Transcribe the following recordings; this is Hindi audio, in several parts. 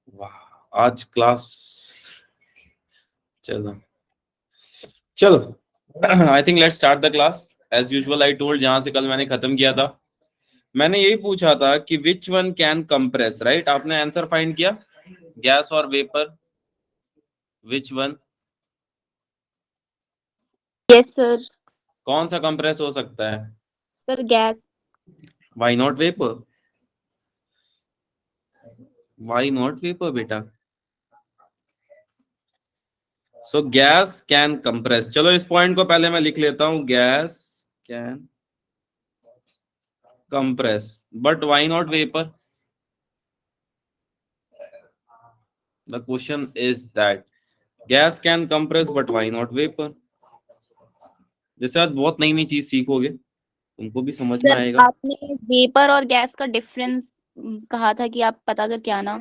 वाह, आज क्लास, चलो चलो I think let's start the class as usual. I told, जहां से कल मैंने खत्म किया था, मैंने यही पूछा था कि which one can compress, right? आपने आंसर फाइंड किया, गैस और vapour, which one, yes sir. कौन सा कंप्रेस हो सकता है? Sir gas. Why not vapour? Why not vapour बेटा? So gas can compress. चलो इस पॉइंट को पहले मैं लिख लेता हूं, gas can compress but why not vapour? The question is that gas can compress but why not vapour. जैसे आज बहुत नई नई चीज सीखोगे, तुमको भी समझ में सर आएगा। आपने वेपर और गैस का डिफरेंस कहा था कि आप पता करके आना।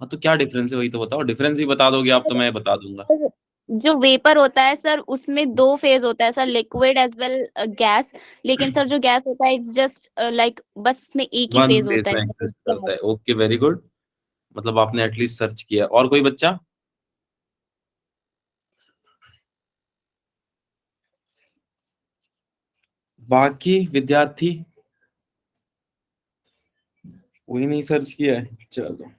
हाँ तो क्या डिफरेंस है वही तो बताओ, डिफरेंस ही बता दोगे आप तो मैं बता दूंगा। सर, जो वेपर होता है सर उसमें दो फेज होता है sir, liquid as well gas. लेकिन सर जो गैस होता है इट्स जस्ट लाइक बस उसमें एक ही वन फेज फेज होता है में that is एग्जिस्ट करता gas। है, ओके वेरी गुड। मतलब आपने एटलीस्ट सर्च किया। और कोई बच्चा? बाकी विद्यार्थी कोई नहीं सर्च किया है? चलो,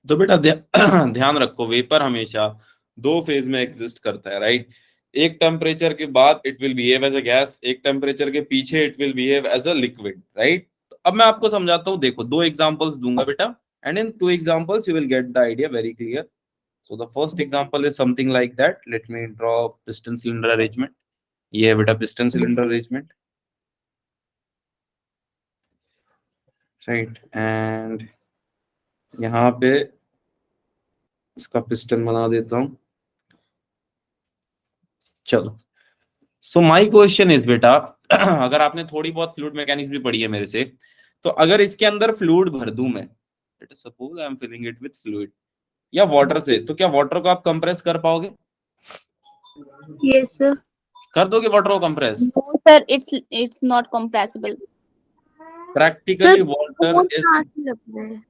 तो बेटा ध्यान रखो, वेपर हमेशा दो फेज में एग्जिस्ट करता है, राइट? एक टेम्परेचर के बाद it will behave as a gas, एक टेम्परेचर के पीछे it will behave as a liquid, right? तो अब मैं आपको समझाता हूँ, देखो दो एग्जांपल्स दूंगा बेटा, and in to examples you will get the idea very clear. So the first example is something like that, let me draw piston cylinder arrangement. ये है बेटा piston cylinder arrangement, right? And यहाँ पे इसका पिस्टन बना देता हूँ। चलो, सो माय क्वेश्चन इज बेटा अगर आपने थोड़ी बहुत फ्लूइड मैकेनिक्स भी पढ़ी है मेरे से, तो अगर इसके अंदर फ्लूइड भर दूं मैं, let us suppose I am filling it with fluid या वाटर से, तो क्या वाटर को आप कंप्रेस कर पाओगे? Yes sir. कर दोगे वाटर को compress? No sir, it's not compressible. Practically sir water force is कहाँ से लग रहा है?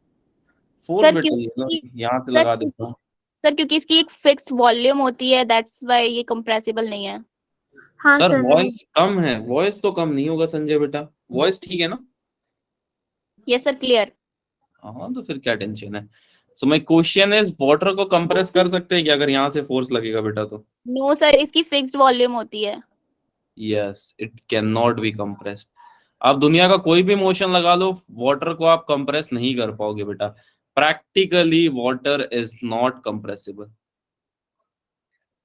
फोर्स सर बेटा, क्योंकि यहाँ से सर लगा देता क्योंकि हूँ। सर क्योंकि इसकी एक फिक्स्ड वॉल्यूम होती है, दैट्स व्हाई ये कंप्रेसिबल नहीं है। हाँ सर सर नो। वॉइस कम है, वॉइस तो कम नहीं होगा संजय बेटा, वॉइस ठीक है ना? Yes sir clear. हाँ तो फिर क्या टेंशन है? So my question is, water को कंप्रेस कर सकते हैं क्या अगर यहाँ से फोर्स लगेगा बेटा तो? नो सर, इसकी फिक्स्ड वॉल्यूम होती है। Yes, it can not be compressed. आप दुनिया का कोई भी मोशन लगा लो, वाटर को आप कंप्रेस नहीं कर पाओगे बेटा। Practically water is not compressible.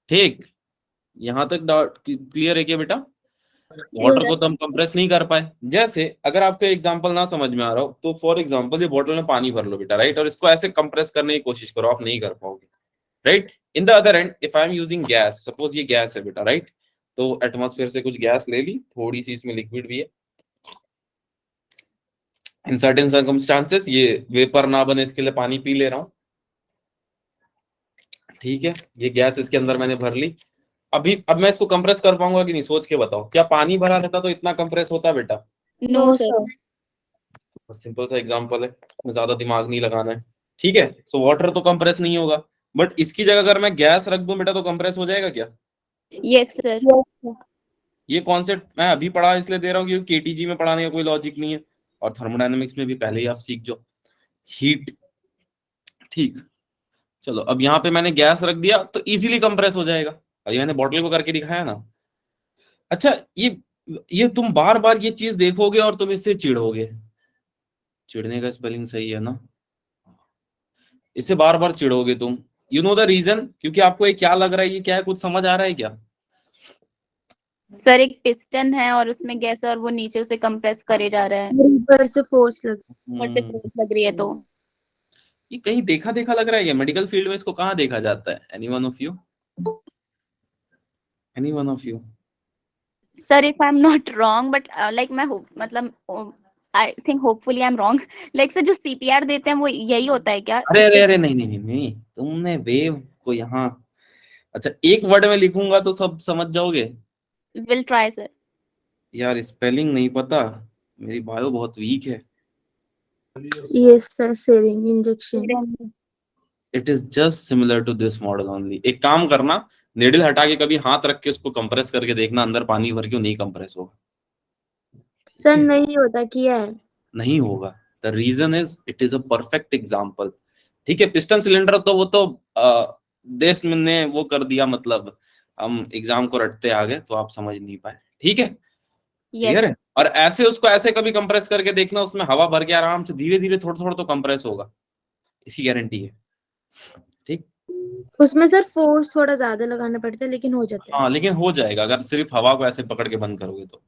ठीक, यहां तक डाउट क्लियर है क्या बेटा? यस वाटर को तो सर। हम कंप्रेस नहीं कर पाए। जैसे अगर आपको एग्जांपल ना समझ में आ रहा हो, तो फॉर एग्जांपल ये बॉटल में पानी भर लो बेटा, राइट? और इसको ऐसे कंप्रेस करने की कोशिश करो, आप नहीं कर पाओगे, right? In the other and if I am using gas, suppose ये गैस है बेटा, राइट? तो एटमॉस्फेयर से कुछ गैस ले ली, थोड़ी सी इसमें लिक्विड भी है, इन सर्टेन सर्कमस्टांसेस ये वेपर ना बने इसके लिए पानी पी ले रहा हूँ, ठीक है? ये गैस इसके अंदर मैंने भर ली। अभी अब मैं इसको कंप्रेस कर पाऊंगा कि नहीं, सोच के बताओ। क्या पानी भरा रहता तो इतना कंप्रेस होता बेटा? No sir. सिंपल सा एग्जांपल है, इसमें ज्यादा दिमाग नहीं लगाना है, ठीक है? सो वाटर तो कंप्रेस नहीं होगा, बट इसकी जगह अगर मैं गैस रख दूं बेटा तो कंप्रेस हो जाएगा क्या? Yes sir. ये कॉन्सेप्ट मैं अभी पढ़ा इसलिए दे रहा हूँ क्योंकि केटीजी में पढ़ाने का कोई लॉजिक नहीं है, और थर्मोडायनेमिक्स में भी पहले ही आप सीख जाओ हीट। ठीक, चलो अब यहाँ पे मैंने गैस रख दिया तो इजीली कंप्रेस हो जाएगा। अभी मैंने बॉटल को करके दिखाया ना। अच्छा, ये तुम बार बार ये चीज देखोगे और तुम इससे चिढ़ोगे। चिढ़ने का स्पेलिंग सही है ना? इससे बार बार चिढ़ोगे तुम। यू नो द रीजन, क्योंकि आपको ये क्या लग रहा है, ये क्या है, कुछ समझ आ रहा है क्या? सर एक पिस्टन है और उसमें गैस है और वो नीचे उसे कंप्रेस करे जा रहा है, ऊपर से फोर्स हम्म, लग रही है तो। ये कहीं देखा देखा लग रहा है क्या? मेडिकल फील्ड में इसको कहाँ देखा जाता है? Any one of you? Any one of you? Sir if I am not wrong but like मैं मतलब I think hopefully I am wrong. Like sir जो सीपीआर देते हैं वो यही होता है क्या अरे अरे इससे? अरे, नहीं नहीं नहीं नहीं, तुमने वेव को यहाँ, अच्छा एक वर्ड में लिखूंगा तो सब समझ जाओगे? Will try sir. यार स्पेलिंग नहीं पता, मेरी बायो बहुत वीक है। Yes sir, syringe injection. It is just similar to this model only. एक काम करना, नेडल हटा के कभी हाथ रख के उसको कंप्रेस करके देखना, अंदर पानी भर के नहीं कंप्रेस होगा। सर नहीं होता, किया है। नहीं होगा। The reason is it is a perfect example. ठीक है, पिस्टन सिलेंडर तो वो तो देश में ने वो कर दिया, मतलब हम एग्जाम को रटते आ गए तो आप समझ नहीं पाए। ठीक है, यस क्लियर है। और ऐसे उसको ऐसे कभी कंप्रेस करके देखना, उसमें हवा भर के आराम से धीरे धीरे थोड़ा थोड़ा तो कंप्रेस होगा, इसकी गारंटी है। ठीक, उसमें सर फोर्स थोड़ा ज्यादा लगाना पड़ता है, लेकिन हो जाता है। हाँ लेकिन हो जाएगा अगर सिर्फ हवा को ऐसे पकड़ के बंद करोगे तो।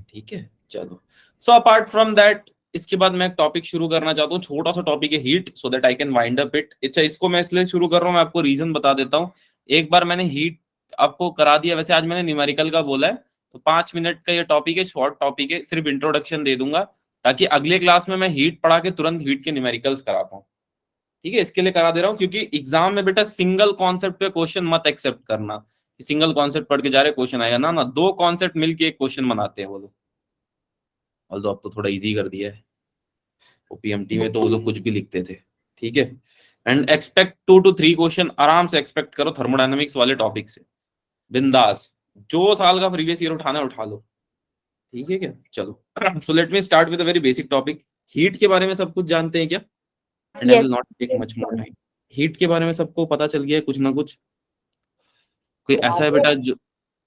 ठीक है, चलो। सो अपार्ट फ्रॉम दैट, इसके बाद मैं एक टॉपिक शुरू करना चाहता हूँ, छोटा सा टॉपिक है heat, so that I can wind up it. अच्छा, इसको मैं इसलिए शुरू कर रहा हूँ, मैं आपको रीजन बता देता हूँ। एक बार मैंने हीट आपको करा दिया, वैसे आज मैंने न्यूमेरिकल का बोला है, तो 5 मिनट का ये टॉपिक है, शॉर्ट टॉपिक है, सिर्फ इंट्रोडक्शन दे दूंगा, ताकि अगले क्लास में मैं हीट पढ़ा के तुरंत हीट के न्यूमेरिकल्स कराता हूँ। ठीक है, इसके लिए करा दे रहा हूँ, क्योंकि एग्जाम में बेटा सिंगल कॉन्सेप्ट पे क्वेश्चन मत एक्सेप्ट करना, सिंगल कॉन्सेप्ट पढ़ के जा रहे क्वेश्चन आएगा ना, ना दो कॉन्सेप्ट मिलके एक क्वेश्चन बनाते हैं वो लोग। ऑल्दो अब तो थोड़ा इजी कर दिया है, ओपीएमटी में तो वो लोग कुछ भी लिखते थे। ठीक है, एंड एक्सपेक्ट 2 to 3 क्वेश्चन आराम से एक्सपेक्ट करो थर्मोडायनेमिक्स वाले टॉपिक से, बिंदास, जो साल का प्रीवियस ईयर उठाना है उठा लो। ठीक है क्या, चलो। So let me start with a very basic topic. Heat के बारे में सब कुछ जानते हैं क्या? And I yes will not take much more time. Heat के बारे में सबको पता चल गया है कुछ ना कुछ? कोई ऐसा है बेटा जो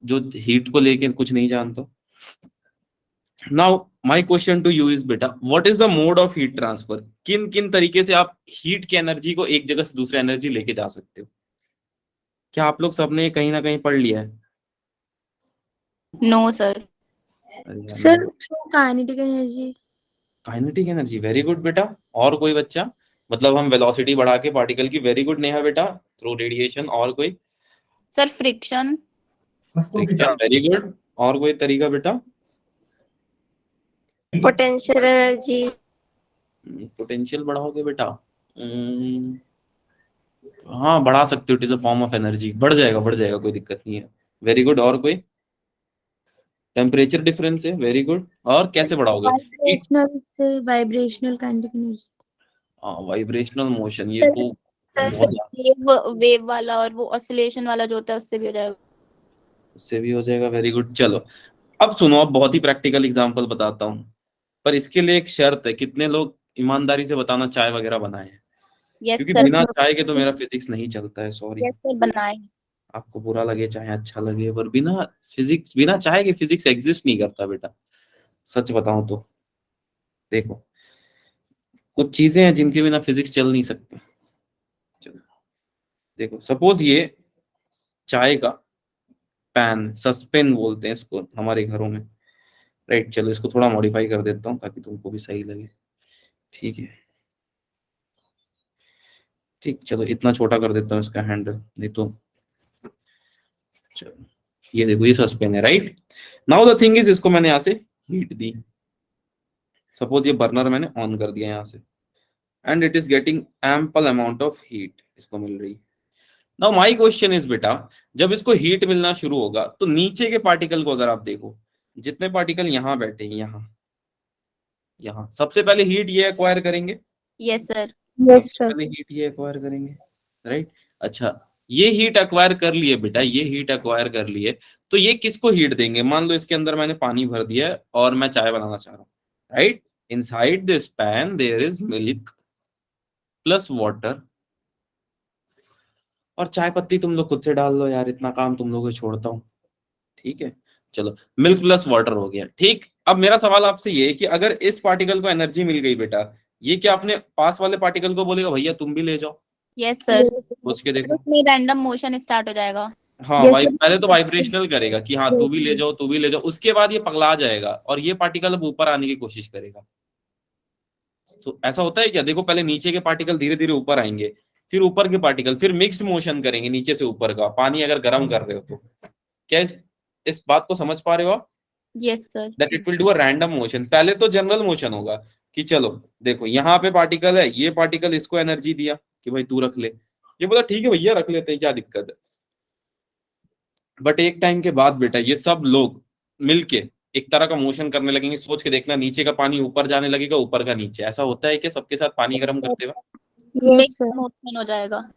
जो हीट को लेके कुछ नहीं जानता? Now my question to you is बेटा, what is the mode of heat transfer? किन किन तरीके से आप हीट की एनर्जी को एक जगह से दूसरे एनर्जी लेके जा सकते हो? क्या आप लोग सबने कहीं ना कहीं पढ़ लिया है? No sir. अरे यार, sir kinetic energy. Kinetic energy, very good बेटा। और कोई बच्चा? मतलब हम वेलोसिटी बढ़ा के पार्टिकल की, वेरी गुड नेहा बेटा, थ्रू रेडिएशन। और कोई? Sir friction. Friction, very good. और कोई तरीका बेटा? Potential energy. पोटेंशियल बढ़ाओगे बेटा? हम्म, हाँ बढ़ा सकते हो, it is a form of energy, बढ़ जाएगा, कोई दिक्कत नहीं है। Very good. और कोई? टेम्परेचर डिफरेंस है, वेरी गुड। और कैसे बढ़ाओगे? हीट, वाइब्रेशनल से, vibrational kinetic energy. Vibrational motion, ये तो बहुत ज्यादा, वेव वेव वाला और वो ऑसिलेशन वाला जो होता है उससे भी हो जाएगा। उससे भी हो जाएगा, वेरी गुड। चलो, अब सुनो, अब बहुत ही प्रैक्टिकल एग्जांपल बताता हूँ, पर इसके लिए एक शर्त है, कितने लोग ईमानदारी से बताना चाय वगैरह बनाए हैं? यस क्योंकि सर। बिना चाय के तो मेरा फिजिक्स नहीं चलता है, सॉरी। यस सर बनाए। आपको बुरा लगे चाहे अच्छा लगे, पर बिना फिजिक्स, बिना चाय के फिजिक्स एग्जिस्ट नहीं करता बेटा, सच बताऊं तो। देखो, कुछ चीजें हैं जिनके बिना फिजिक्स चल नहीं सकती। चलो, देखो सपोज ये चाय का पैन, सस्पेन बोलते हैं इसको हमारे घरों में, राइट। चलो इसको थोड़ा मॉडिफाई कर देता हूँ ताकि तुमको भी सही लगे। ठीक है, ठीक, चलो इतना छोटा कर देता हूँ इसका हैंडल, नहीं तो। चलो, ये देखो, ये सस्पेन है, right. Now the thing is, इसको मैंने यहाँ से हीट दी, सपोज ये बर्नर मैंने ऑन कर दिया यहाँ से, and it is getting ample amount of heat, इसको मिल रही। नाउ माय क्वेश्चन इज बेटा, जब इसको हीट मिलना शुरू होगा तो नीचे के पार्टिकल को अगर आप देखो, जितने पार्टिकल यहाँ बैठे हैं, यहाँ यहाँ सबसे पहले हीट ये एक्वायर करेंगे, यस सर। यस सबसे सर। पहले हीट ये एक्वायर करेंगे, राइट। अच्छा, ये हीट एक्वायर कर लिए बेटा, ये हीट एक्वायर कर लिए, तो ये किसको हीट देंगे? मान लो इसके अंदर मैंने पानी भर दिया है और मैं चाय बनाना चाह रहा हूँ, right. Inside this pan there is milk plus water, और चाय पत्ती तुम लोग खुद से डाल लो यार, इतना काम तुम लोगों को छोड़ता हूँ। ठीक है, चलो, मिल्क प्लस वाटर हो गया, ठीक। अब मेरा सवाल आपसे ये है कि अगर इस पार्टिकल को एनर्जी मिल गई बेटा, ये क्या अपने पास वाले पार्टिकल को बोलेगा भैया तुम भी ले जाओ? Yes sir. सोच के देखो। उसमें रैंडम मोशन स्टार्ट हो जाएगा। हाँ, यस वाइब पहले तो सर। वाइब्रेशनल करेगा कि हाँ तू भी ले जाओ, तू भी ले जाओ, उसके बाद ये पगला जाएगा और ये पार्टिकल अब ऊपर आने की कोशिश करेगा। तो ऐसा होता है क्या? देखो, पहले नीचे के पार्टिकल धीरे धीरे ऊपर आएंगे, फिर ऊपर के पार्टिकल, फिर मिक्स्ड मोशन करेंगे नीचे से ऊपर का, पानी अगर गर्म कर रहे हो तो। क्या इस बात को समझ पा रहे हो आप? Yes sir. That it will do a random motion. पहले तो जनरल मोशन होगा कि चलो देखो यहाँ पे पार्टिकल है, ये पार्टिकल इसको एनर्जी दिया कि भाई तू रख ले, ये बोला ठीक है भैया रख लेते हैं, क्या दिक्कत है। बट एक टाइम के बाद बेटा ये सब लोग मिलके एक तरह का मोशन करने लगेंगे, सोच के देखना, नीचे का पानी ऊपर जाने लगेगा, ऊपर का नीचे। ऐसा होता है कि सबके साथ पानी गर्म करते हुए? Yes mix sir. मोशन हो जाएगा।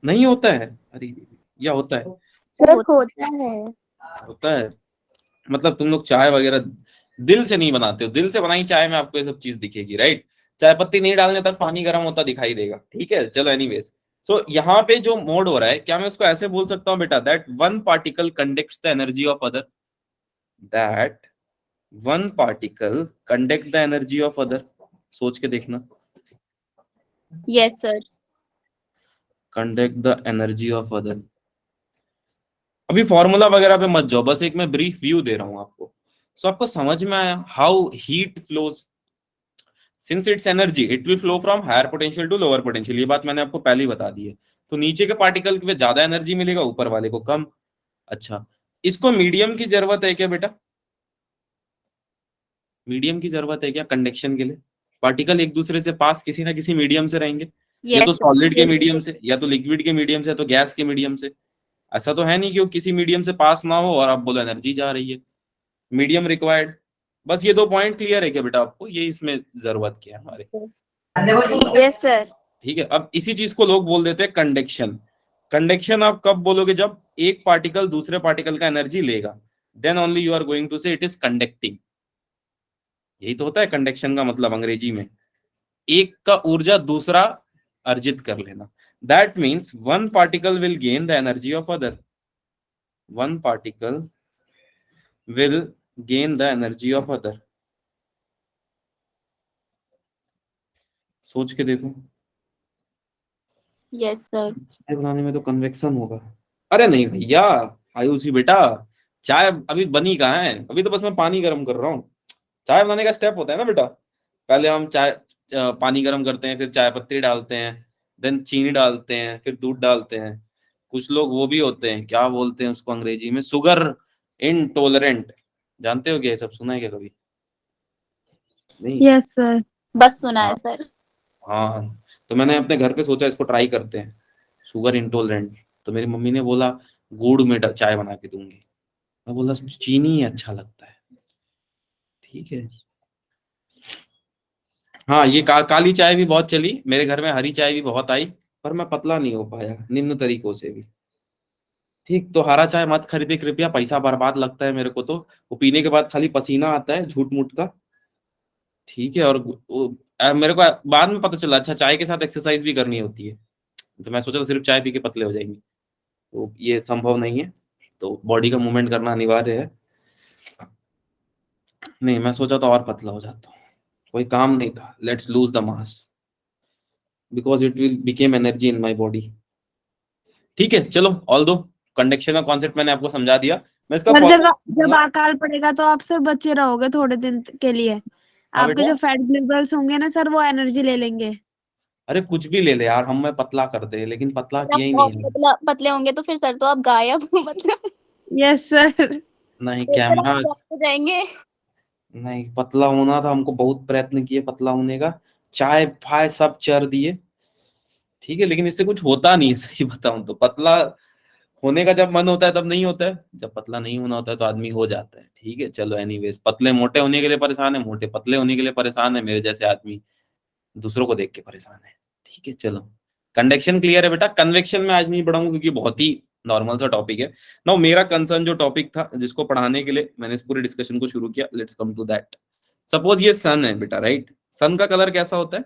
नहीं होता है, अरे या होता है, सर होता होता है। होता है। मतलब तुम लोग चाय वगैरह दिल से नहीं बनाते हो, दिल से बनाई चाय में आपको ये सब चीज दिखेगी, राइट। चाय पत्ती नहीं डालने तक पानी गर्म होता दिखाई देगा, ठीक है। चलो एनीवेज, सो यहाँ पे जो मोड हो रहा है, क्या मैं उसको ऐसे बोल सकता हूँ बेटा, that one particle conducts the energy of other, that one particle conduct the energy of other. सोच के देखना, यस sir. Conduct the energy of other. अभी फॉर्मूला वगैरह पे मत जाओ, बस एक मैं ब्रीफ व्यू दे रहा हूं आपको, सो आपको समझ में आया how heat flows. Since it's energy it will flow from higher potential to lower potential, ये बात मैंने आपको पहले ही बता दी है। तो नीचे के पार्टिकल में ज्यादा एनर्जी मिलेगा, ऊपर वाले को कम। अच्छा, इसको मीडियम की जरूरत है क्या बेटा? मीडियम की जरूरत है क्या कंडक्शन के लिए? पार्टिकल एक दूसरे से पास किसी ना किसी मीडियम से रहेंगे, या तो यस सर। सॉलिड के मीडियम से, या तो लिक्विड के मीडियम से, या तो गैस के मीडियम से। ऐसा तो है नहीं कि वो किसी मीडियम से पास ना हो और आप बोलो एनर्जी जा रही है। Medium required. बस ये दो पॉइंट क्लियर है क्या बेटा आपको? ये इसमें जरूरत क्या है हमारे? Yes sir. ठीक है, अब इसी चीज को लोग बोल देते हैं कंडक्शन। कंडक्शन आप कब बोलोगे? जब एक पार्टिकल दूसरे पार्टिकल का एनर्जी लेगा, then only you are going to say it is conducting. यही तो होता है कंडक्शन का मतलब अंग्रेजी में, एक का ऊर्जा दूसरा अर्जित कर लेना। That means one particle will gain the energy of other, one particle will gain the energy of other. सोच के देखो, यस सर। चाय बनाने में तो कन्वेक्शन होगा। अरे नहीं भैया, आयुषी बेटा, चाय अभी बनी कहाँ है? अभी तो बस मैं पानी गर्म कर रहा हूँ। चाय बनाने का स्टेप होता है ना बेटा, पहले हम चाय पानी गर्म करते हैं, फिर चाय पत्ती डालते हैं, देन चीनी डालते हैं, फिर दूध डालते हैं। कुछ लोग वो भी होते हैं, क्या बोलते हैं उसको अंग्रेजी में, शुगर इनटॉलरेंट। जानते हो क्या? ये सब सुना है क्या कभी? नहीं। Yes sir. बस सुना हाँ, है सर। हाँ। तो मैंने अपने घर पे सोचा इसको ट्राई करते हैं, शुगर इंटॉलरेंट। तो मेरी मम्मी ने बोला गुड़ में चाय बना के दूंगी। मैं बोला चीनी ही अच्छा लगता है। ठीक है। हाँ, ये काली चाय भी बहुत चली मेरे घर में, हरी चाय भी बहुत आई, पर मैं पतला नहीं हो पाया निम्न तरीकों से भी। ठीक, तो हरा चाय मत खरीदे कृपया, पैसा बर्बाद लगता है मेरे को। तो वो पीने के बाद खाली पसीना आता है झूठ मूठ का। ठीक है, और मेरे को बाद में पता चला अच्छा चाय के साथ एक्सरसाइज भी करनी होती है। तो मैं सोचा था सिर्फ चाय पी के पतले हो जाएंगे, तो ये संभव नहीं है। तो बॉडी का मूवमेंट करना अनिवार्य है। नहीं, मैं सोचा था और पतला हो जाता हूँ, कोई काम नहीं था। Let's lose the mass because it will became energy in my body. ठीक है, चलो ऑल दो कंडक्शन का कॉन्सेप्ट मैंने आपको समझा दिया। मैं इसका सर जब जब फॉलो। अकाल पड़ेगा तो आप सर बचे रहोगे थोड़े दिन के लिए। हाँ आपके बेटा, जो फैट ग्लूबल्स होंगे ना सर वो एनर्जी ले लेंगे। अरे कुछ भी ले ले यार, हम मैं पतला कर दे, लेकिन पतला अगर आप किया ही बहुत नहीं है। पतले होंगे तो फिर सर तो आप गायब मतलब यस सर। नहीं फिर सर आप कैमरा, गायब हो जाएंगे। नहीं पतला होना था हमको, बहुत प्रयत्न किए पतला होने का, चाय फाय सब चर दिए। ठीक है, लेकिन इससे कुछ होता नहीं है सही बताऊं तो। पतला होने का जब मन होता है तब नहीं होता है, जब पतला नहीं होना होता है तो आदमी हो जाता है। ठीक है, चलो एनीवेज, पतले मोटे होने के लिए परेशान है, मोटे पतले होने के लिए परेशान है, मेरे जैसे आदमी दूसरों को देख के परेशान है। ठीक है, चलो कंडक्शन क्लियर है बेटा। कन्वेक्शन में आज नहीं पढ़ाऊंगा क्योंकि बहुत ही नॉर्मल सा टॉपिक है। नाउ मेरा कंसर्न जो टॉपिक था जिसको पढ़ाने के लिए मैंने इस पूरे डिस्कशन को शुरू किया, let's come to that. Suppose ये सन है बेटा, राइट। सन का कलर कैसा होता है?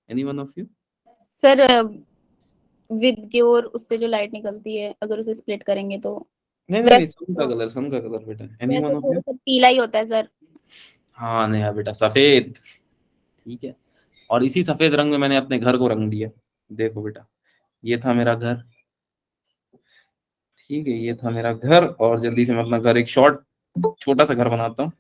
Any one of you? Sir with की और उससे जो लाइट निकलती है अगर उसे स्प्लिट करेंगे तो नहीं नहीं नहीं, वैसे सन का कलर, सन का कलर बेटा, एनी वैसे वन ऑफ थोड़ा यू? सा पीला ही होता है सर। हाँ नहीं बेटा, सफेद। ठीक है, और इसी सफेद रंग में मैंने अपने घर को रंग दिया। देखो बेटा, ये था मेरा घर। ठीक है, ये था मेरा घर, और जल्दी से मैं अपना घर एक शॉर्ट छोटा सा घर बनाता हूँ।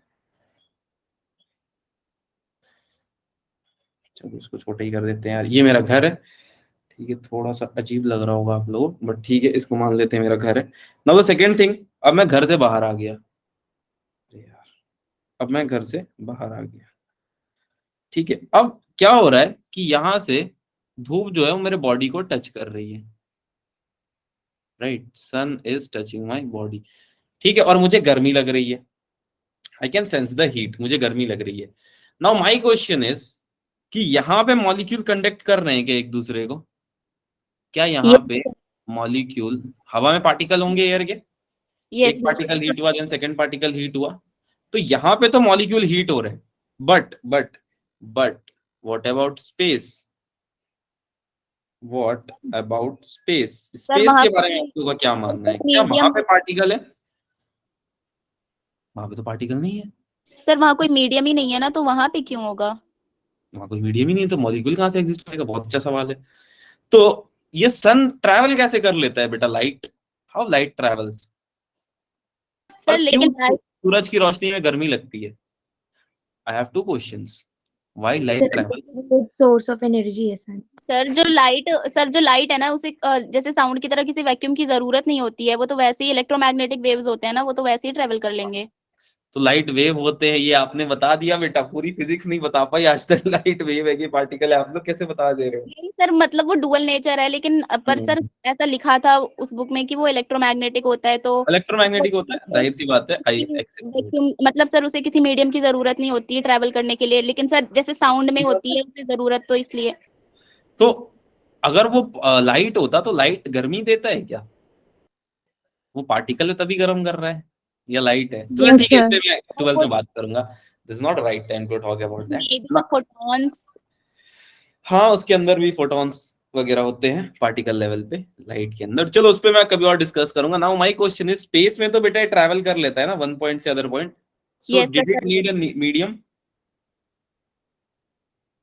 चलो इसको छोटा ही कर देते हैं यार, ये मेरा घर है। ठीक है, थोड़ा सा अजीब लग रहा होगा आप लोगों को, बट ठीक है, इसको मान लेते हैं मेरा घर है। नाउ द सेकंड थिंग, अब मैं घर से बाहर आ गया। अरे यार, अब मैं घर से बाहर आ गया। ठीक है, अब क्या हो रहा है कि यहां से धूप जो है वो मेरे बॉडी को टच कर रही है, right. Sun is touching my body. ठीक है, और मुझे गर्मी लग रही है। I can sense the heat, मुझे गर्मी लग रही है। नाउ माई क्वेश्चन इज, कि यहाँ पे मॉलिक्यूल कंडक्ट कर रहे हैं क्या एक दूसरे को? क्या यहाँ पे मॉलिक्यूल, हवा में पार्टिकल होंगे एयर के, यस एक सर। पार्टिकल हीट हुआ देन सेकंड पार्टिकल हीट हुआ, तो यहाँ पे तो मॉलिक्यूल हीट हो रहे हैं, but what about space? What about space? Sir space वहां के पे बारे में आप लोगों का क्या मानना है? क्या वहां मीडियम, पे पार्टिकल है? वहां पे तो पार्टिकल नहीं है। सर वहां कोई मीडियम ही नहीं है ना, तो वहां पे क्यों होगा? वहां कोई मीडियम ही नहीं है तो मॉलिक्यूल कहाँ से एग्जिस्ट करेगा? बहुत अच्छा सवाल है। तो ये सन ट्रैवल कैसे कर लेता है बेटा? Light, how light travels? और सर क्यों लेकिन लाइट, सूरज की रोशनी में गर्मी लगती है? I have two questions, why light sir travel? Source of energy है सर। सर जो लाइट है ना, उसे जैसे साउंड की तरह किसी वैक्यूम की जरूरत नहीं होती है, वो तो वैसे ही इलेक्ट्रोमैग्नेटिक वेव्स होते हैं ना, वो तो वैसे ही ट्रेवल कर लेंगे। तो लाइट वेव होते हैं, ये आपने बता दिया बेटा, पूरी फिजिक्स नहीं बता पाई आज तक। लाइट वेव है कि पार्टिकल है, आप लोग कैसे बता दे रहे हो? नहीं सर, मतलब वो डुअल नेचर है, लेकिन पर सर ऐसा लिखा था उस बुक में कि वो इलेक्ट्रोमैग्नेटिक होता है, तो इलेक्ट्रोमैग्नेटिक होता है, जाहिर सी बात है, आई एक्सेप्ट। वैक्यूम, मतलब सर उसे किसी मीडियम की जरूरत नहीं होती है ट्रैवल करने के लिए, लेकिन सर जैसे साउंड में होती है उसे जरूरत, तो इसलिए। तो अगर वो लाइट होता तो लाइट गर्मी देता है क्या? वो पार्टिकल है तभी गर्म कर रहा है, या लाइट है? चलो यस ठीक है, इस सर। पे मैं और 12 वो में बात करूंगा। This not right time to talk about that maybe ना। The photons. हाँ, उसके अंदर भी फोटॉन्स वगैरह होते हैं पार्टिकल लेवल पे, लाइट के अंदर। चलो उस पे मैं कभी और डिस्कस करूंगा। Now my question is, space में तो बेटा ट्रैवल कर लेता है ना वन पॉइंट से other point, so yes did it sir. Need a medium?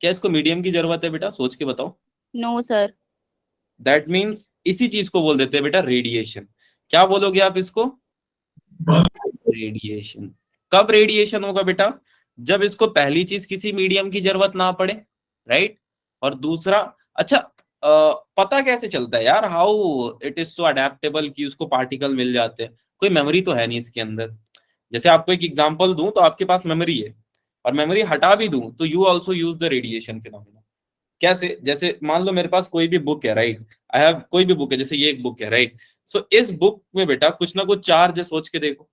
क्या इसको मीडियम की जरूरत है बेटा? सोच के बताओ। No sir. दैट मीन्स इसी चीज को बोल देते हैं बेटा रेडिएशन। क्या बोलोगे आप इसको? रेडिएशन। कब रेडिएशन होगा बेटा? जब इसको पहली चीज किसी मीडियम की जरूरत ना पड़े, राइट? और दूसरा, अच्छा पता कैसे चलता है यार, how it is so adaptable कि उसको पार्टिकल मिल जाते हैं? कोई मेमोरी तो है नहीं इसके अंदर। जैसे आपको एक एग्जांपल दूं तो आपके पास मेमोरी है, और मेमोरी हटा भी दूं तो you also use the radiation phenomena. कैसे? जैसे मान लो मेरे पास कोई भी बुक है, राइट? आई हैव कोई भी बुक है, जैसे ये एक बुक है, राइट? सो इस बुक में बेटा कुछ ना कुछ चार्ज है, सोच के देखो,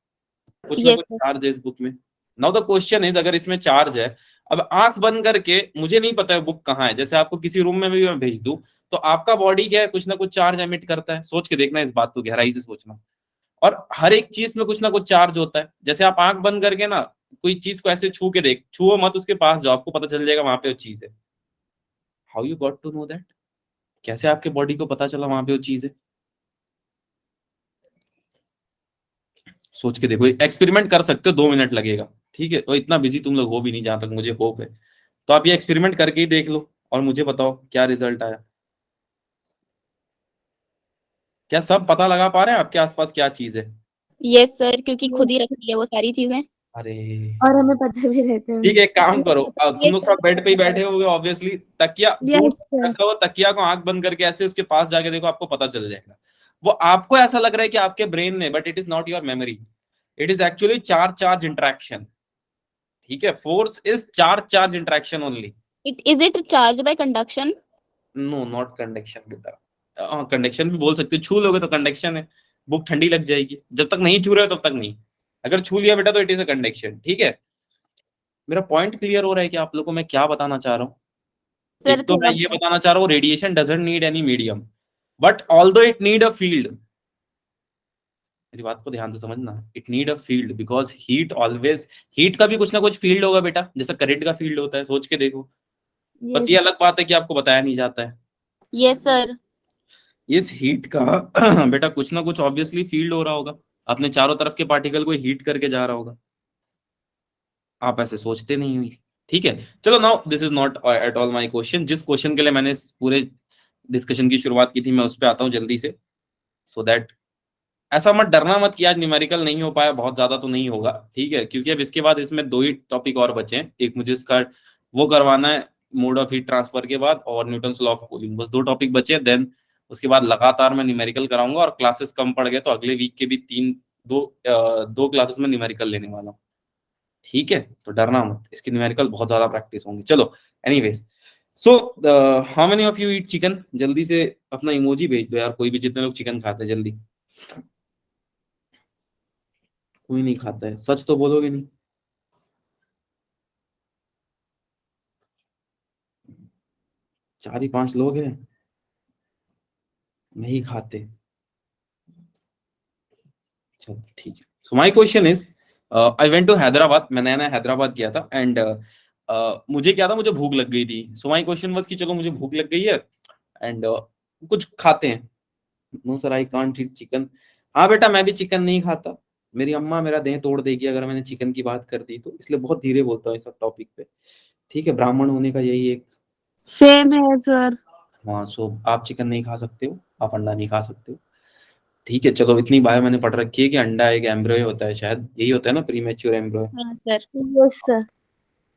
कुछ ना यस कुछ सर। चार्ज है इस बुक में। नाउ द क्वेश्चन इज, अगर इसमें चार्ज है, अब आंख बंद करके, मुझे नहीं पता है बुक कहाँ है, जैसे आपको किसी रूम में भी मैं भेज दूं, तो आपका बॉडी क्या है, कुछ ना कुछ चार्ज एमिट करता है। सोच के देखना, इस बात को गहराई से सोचना। और हर एक चीज में कुछ ना कुछ चार्ज होता है। जैसे आप आंख बंद करके ना कोई चीज को ऐसे छू के देख, छुओ मत, उसके पास जाओ, आपको पता चल जाएगा वहां पे वो चीज है। How you got to know that? कैसे आपके बॉडी को पता चला वहां पे वो चीज है? सोच के देखो, एक्सपेरिमेंट कर सकते हो, 2 मिनट लगेगा, ठीक है? और इतना बिजी तुम लोग हो भी नहीं, जहां तक मुझे होप है। तो आप ये एक्सपेरिमेंट करके ही देख लो और मुझे बताओ क्या रिजल्ट आया। क्या सब पता लगा पा रहे हैं आपके आसपास क्या चीज है? यस सर, क्योंकि खुद ही रखती है वो सारी चीजें। अरे और हमें पता भी रहते ठीक है, हैं। एक काम करो, तुम ये लोग सब बेड पे ही बैठे होगे ऑब्वियसली, तकिया दूर यस सर। रखा हो, तकिया को आंख बंद करके ऐसे उसके पास जाके देखो, आपको पता चल जाएगा। वो आपको ऐसा लग रहा है कि आपके ब्रेन में, but it is not your memory, it is actually charge charge interaction. ठीक है, force is charge charge interaction only. It charge by conduction? No, not conduction बेटा। हाँ, कंडक्शन भी बोल सकते हो, छू लोगे तो कंडक्शन है, बुक ठंडी लग जाएगी। जब तक नहीं छू रहे हो तब तक नहीं, अगर छू लिया बेटा तो इट इज अ कंडक्शन। ठीक है, मेरा पॉइंट क्लियर हो रहा है कि आप लोगों को मैं क्या बताना चाह रहा हूँ? सर एक तो मैं थोड़ा ये बहुत। बताना चाह रहा हूँ, radiation doesn't need any medium, but although it need a field. मेरी बात को ध्यान से समझना, it need a field because heat always, heat का भी कुछ ना कुछ फील्ड होगा बेटा, जैसे करंट का फील्ड होता है, सोच के देखो। बस ये यस। अलग बात है कि आपको बताया नहीं जाता है। Yes sir. इस हीट का बेटा कुछ ना कुछ ऑब्वियसली फील्ड हो रहा होगा, अपने चारों तरफ के पार्टिकल को हीट करके जा रहा होगा। आप ऐसे सोचते नहीं हुई। ठीक है, चलो now this is not at all my question. जिस क्वेश्चन के लिए मैंने इस पूरे डिस्कशन की शुरुआत की थी, मैं उस पर आता हूँ जल्दी से, सो दैट ऐसा मत डरना मत कि आज न्यूमेरिकल नहीं हो पाया, बहुत ज्यादा तो नहीं होगा, ठीक है? क्योंकि अब इसके बाद इसमें 2 ही टॉपिक और बचे हैं। एक मुझे इसका वो करवाना है मोड ऑफ हीट ट्रांसफर के बाद, और न्यूटन्स लॉ ऑफ कूलिंग, बस 2 टॉपिक बचे हैं। देन उसके बाद लगातार मैं न्यूमेरिकल कराऊंगा, और क्लासेस कम पड़ गए तो अगले वीक के भी 2 क्लासेस में न्यूमेरिकल लेने वाला हूँ। ठीक है, तो डरना मत, इसकी न्यूमेरिकल बहुत ज्यादा प्रैक्टिस होंगी। चलो, anyways, so how many of you eat chicken? जल्दी से अपना इमोजी भेज दो यार, कोई भी, जितने लोग चिकन खाते हैं जल्दी। कोई नहीं खाता है, सच तो बोलोगे नहीं? 4 ही 5 लोग हैं, नहीं खाते। चलो ठीक है। So my question is, I went to Hyderabad, मैं नया नया हैदराबाद गया था, एंड मुझे क्या था, मुझे भूख लग गई थी। सो माय क्वेश्चन वाज कि चलो मुझे भूख लग गई है एंड कुछ खाते हैं। No sir I can't eat chicken. हाँ बेटा मैं भी चिकन नहीं खाता, मेरी अम्मा मेरा देह तोड़ देगी अगर मैंने चिकन की बात कर दी तो, इसलिए बहुत धीरे बोलता हूँ इस सब टॉपिक पे। ठीक है, ब्राह्मण होने का यही एक। सेम है सर। हाँ, सो आप चिकन नहीं खा सकते हो, आप अंडा नहीं खा सकते हो। ठीक है, चलो इतनी बात मैंने पढ़ रखी है कि अंडा एक एम्ब्रियो होता है, शायद यही होता है ना, प्रीमेच्योर एम्ब्रियो। हाँ सर। Yes sir.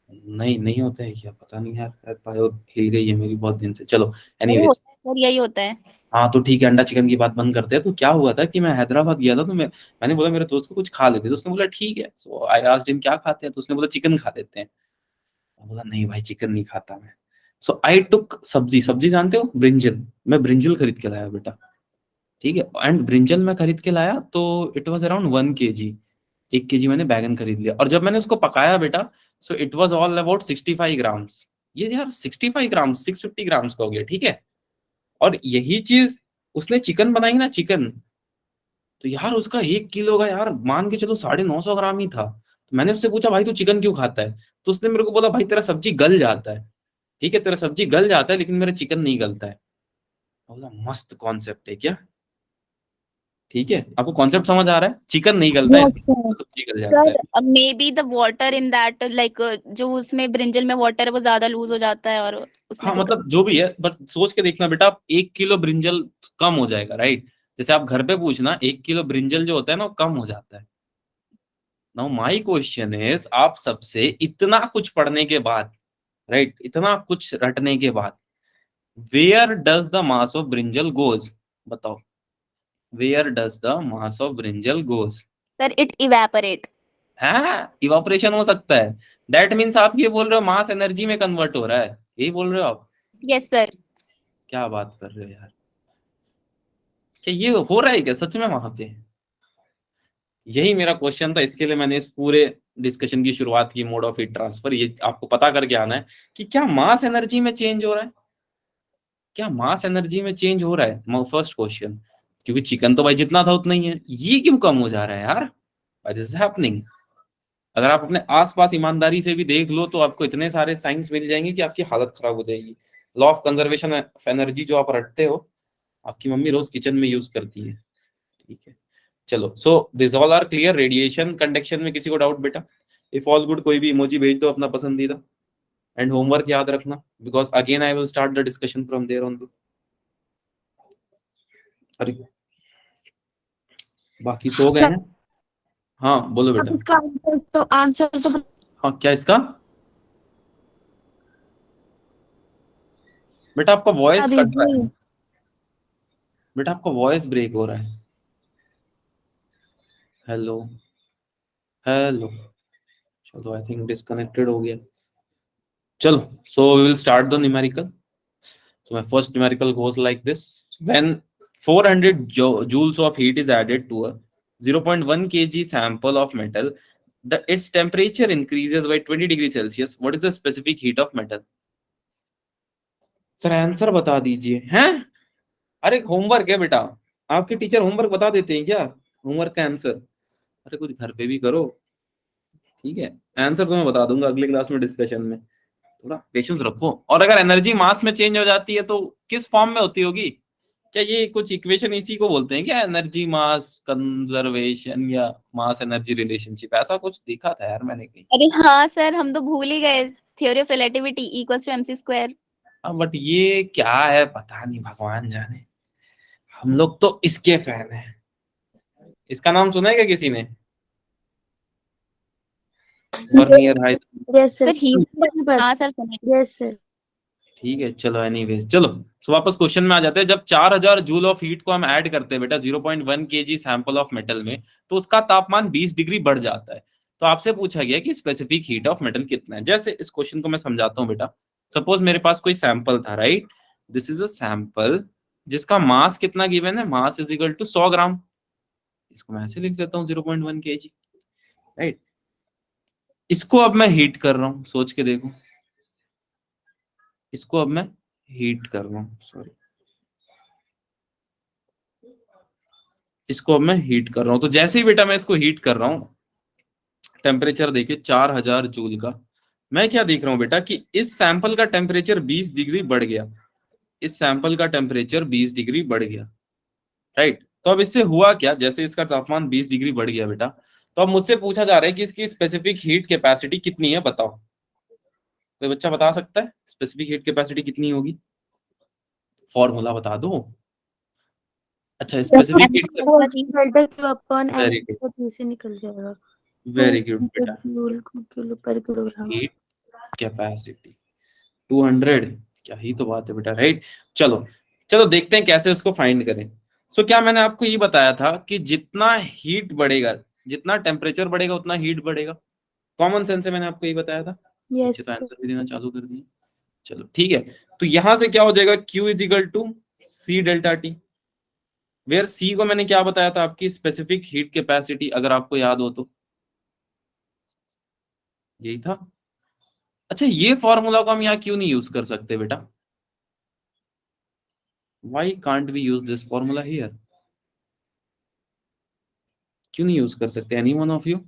नहीं नहीं होता है क्या, पता नहीं यार, शायद बायो हिल गई है मेरी बहुत दिन से। चलो अरे एनीवेज, होता है सर, यही होता है। हाँ तो ठीक है, अंडा चिकन की बात बंद करते हैं। तो क्या हुआ था कि मैं हैदराबाद गया था, तो मैंने बोला मेरे दोस्त को कुछ खा लेते, तो उसने बोला ठीक है। सो आई आस्क्ड हिम क्या खाते हैं, तो उसने बोला चिकन खा लेते हैं। मैं बोला नहीं भाई चिकन नहीं खाता मैं। सो आई टुक सब्जी, सब्जी जानते हो ब्रिंजल, मैं ब्रिंजल खरीद के लाया बेटा। ठीक है, एंड ब्रिंजल मैं खरीद के लाया तो it was around 1 kg, 1 kg मैंने बैगन खरीद लिया, और जब मैंने उसको पकाया बेटा, so it was all about 65 grams. ये यार 65 ग्राम्स, 650 ग्राम्स का हो गया। ठीक है, और यही चीज उसने चिकन बनाई ना, चिकन, तो यार उसका 1 किलो का यार मान के चलो 950 ग्राम ही था। तो मैंने उससे पूछा भाई तू चिकन क्यों खाता है, तो उसने मेरे को बोला भाई तेरा सब्जी गल जाता है। ठीक है, तेरा सब्जी गल जाता है लेकिन मेरा चिकन नहीं गलता है। मैं बोला मस्त कॉन्सेप्ट है क्या। ठीक है, आपको कॉन्सेप्ट समझ आ रहा है, चिकन नहीं गलता है, यस सर। सब्जी गल जाता है। Sir may be the water in that, like जो उसमें ब्रिंजल में वाटर है वो ज्यादा लूज हो जाता है और उसमें हाँ तो मतलब जो भी है, बट सोच के देखना बेटा, आप 1 किलो ब्रिंजल कम हो जाएगा, राइट। जैसे आप घर पे पूछना, 1 किलो ब्रिंजल जो होता है ना वो कम हो जाता है। नाउ माई क्वेश्चन इज, आप सबसे इतना कुछ पढ़ने के बाद, राइट, इतना कुछ रटने के बाद, where does the mass of brinjal goes, बताओ, where does the mass of brinjal goes. Sir it evaporate. है, इवापोरेशन हो सकता है, दैट मीन्स आप ये बोल रहे हो मास एनर्जी में कन्वर्ट हो रहा है, यही बोल रहे हो आप। Yes sir. क्या बात कर रहे हो यार, क्या ये हो रहा है क्या सच में वहां पे। यही मेरा क्वेश्चन था, इसके लिए मैंने इस पूरे डिस्कशन की शुरुआत की, मोड ऑफ हीट ट्रांसफर। ये आपको पता करके आना है कि क्या मास एनर्जी में चेंज हो रहा है, क्या मास एनर्जी में चेंज हो रहा है, फर्स्ट क्वेश्चन। क्योंकि चिकन तो भाई जितना था उतना ही है, ये क्यों कम हो जा रहा है यार, व्हाट इज हैपनिंग। अगर आप अपने आसपास ईमानदारी से भी देख लो तो आपको इतने सारे साइंस मिल जाएंगे कि आपकी हालत खराब हो जाएगी। Law of conservation of energy जो आप रटते हो, आपकी मम्मी रोज किचन में यूज करती है। ठीक है, चलो, so this all are clear. Radiation conduction में किसी को डाउट बेटा, इफ ऑल गुड कोई भी इमोजी भेज दो अपना पसंदीदा, एंड होमवर्क याद रखना, because again I will start the discussion from there only. अरे बाकी सो गए हैं। हाँ बोलो आप बेटा। इसका आंसर तो हाँ क्या इसका, बेटा आपका बता वॉइस कट रहा दीजिए। है, बेटा आपका वॉइस ब्रेक हो रहा है। हेलो, हेलो, चलो आई थिंक डिस्कनेक्टेड हो गया। चलो, so we will start the numerical. So my first numerical goes like this: when 400 joules of heat is added to a 0.1 kg sample of metal, its temperature increases by 20 degrees Celsius. What is the specific heat of metal? Sir answer बता दीजिए हैं। अरे होमवर्क है बेटा, आपके टीचर होमवर्क बता देते हैं क्या, होमवर्क का आंसर। अरे कुछ घर पे भी करो। ठीक है, आंसर तो मैं बता दूंगा अगले क्लास में डिस्कशन में, थोड़ा पेशेंस रखो। और अगर एनर्जी मास में चेंज हो जाती है तो किस फॉर्म में होती होगी, क्या ये कुछ इक्वेशन इसी को बोलते हैं क्या, एनर्जी मास कंजर्वेशन या मास एनर्जी रिलेशनशिप, ऐसा कुछ देखा था यार मैंने कहीं। अरे हाँ सर, हम तो भूल ही गए। Theory of relativity equals to MC square. हाँ बट ये क्या है पता नहीं, भगवान जाने, हम लोग तो इसके फैन हैं। इसका नाम सुना है क्या किसी ने, vernier height. Yes sir. Sir heat, हाँ सर सुने। Yes sir. ठीक है चलो, एनीवेज चलो, सो वापस क्वेश्चन में आ जाते हैं। जब 4000 जूल ऑफ हीट को हम ऐड करते हैं बेटा 0.1 kg सैंपल ऑफ मेटल में, तो उसका तापमान 20 डिग्री बढ़ जाता है। तो आपसे पूछा गया कि स्पेसिफिक हीट ऑफ मेटल कितना है। जैसे इस क्वेश्चन को मैं समझाता हूँ बेटा। सपोज मेरे पास कोई सैंपल था, right, this is a sample जिसका मास कितना गिवन है, मास इज इक्वल टू 100 ग्राम। इसको मैं ऐसे लिख लेता हूँ 0.1 kg, राइट। इसको अब मैं हीट कर रहा हूँ, सोच के देखो, इसको अब मैं हीट कर रहा हूँ, सॉरी, इसको अब मैं हीट कर रहा हूँ। तो जैसे ही बेटा मैं इसको हीट कर रहा हूँ, टेम्परेचर देखिए 4000 जूल का, मैं क्या देख रहा हूँ बेटा कि इस सैंपल का टेम्परेचर 20 डिग्री बढ़ गया, इस सैंपल का टेम्परेचर 20 डिग्री बढ़ गया, राइट। तो अब इससे हुआ क्या, जैसे इसका तापमान 20 डिग्री बढ़ गया बेटा, तो अब मुझसे पूछा जा रहा है कि इसकी स्पेसिफिक हीट कैपेसिटी कितनी है, बताओ। कोई बच्चा बता सकता है स्पेसिफिक हीट कैपेसिटी कितनी होगी? फॉर्मूला बता दो। अच्छा, specific heat, delta Q upon am very good, T से निकल जाएगा। वेरी गुड बेटा, जूल किलो पर किलोग्राम। हीट कैपेसिटी 200, क्या ही तो बात है बेटा, राइट। चलो चलो देखते हैं कैसे उसको फाइंड करें। सो क्या मैंने आपको ये बताया था कि जितना हीट बढ़ेगा, जितना टेम्परेचर बढ़ेगा उतना हीट बढ़ेगा, कॉमन सेंस से मैंने आपको ये बताया था। यस बच्चे तो आंसर भी देना चालू कर दिए। चलो ठीक है, तो यहां से क्या हो जाएगा, Q is equal to c delta t, where c को मैंने क्या बताया था, आपकी स्पेसिफिक हीट कैपेसिटी, अगर आपको याद हो तो यही था। अच्छा, ये फॉर्मूला को हम यहाँ क्यों नहीं यूज कर सकते बेटा? Why can't we use this formula here? क्यों नहीं यूज कर सकते? Any one of you?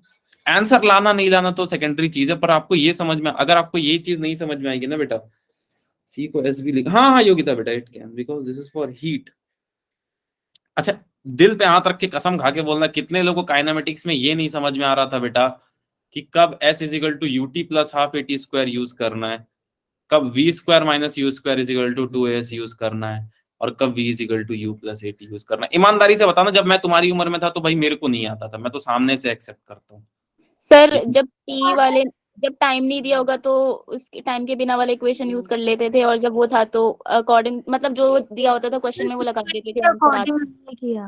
Answer लाना नहीं लाना तो सेकेंडरी चीज है, पर आपको ये समझ में, अगर आपको ये चीज नहीं समझ में आएगी ना बेटा, सी को एस भी लिख, हाँ हाँ योगिता बेटा, it can because this is for heat. अच्छा, दिल पे हाथ रख के कसम खा के बोलना, कितने लोगों को काइनेमेटिक्स में ये नहीं समझ में आ रहा था बेटा कि कब S is equal to UT plus half AT square use करना है, कब V square minus U square is equal to 2as use करना है, और कब v is equal to U plus AT use करना है। ईमानदारी से बताना, जब मैं तुम्हारी उम्र में था तो भाई मेरे को नहीं आता था, मैं तो सामने से एक्सेप्ट करता हूँ। सर जब टी वाले, जब टाइम नहीं दिया होगा तो उसके टाइम के बिना वाले इक्वेशन यूज कर लेते थे, और जब वो था तो अकॉर्डिंग, मतलब जो दिया होता था क्वेश्चन में वो लगा देते थे आंसर अकॉर्डिंग नहीं किया।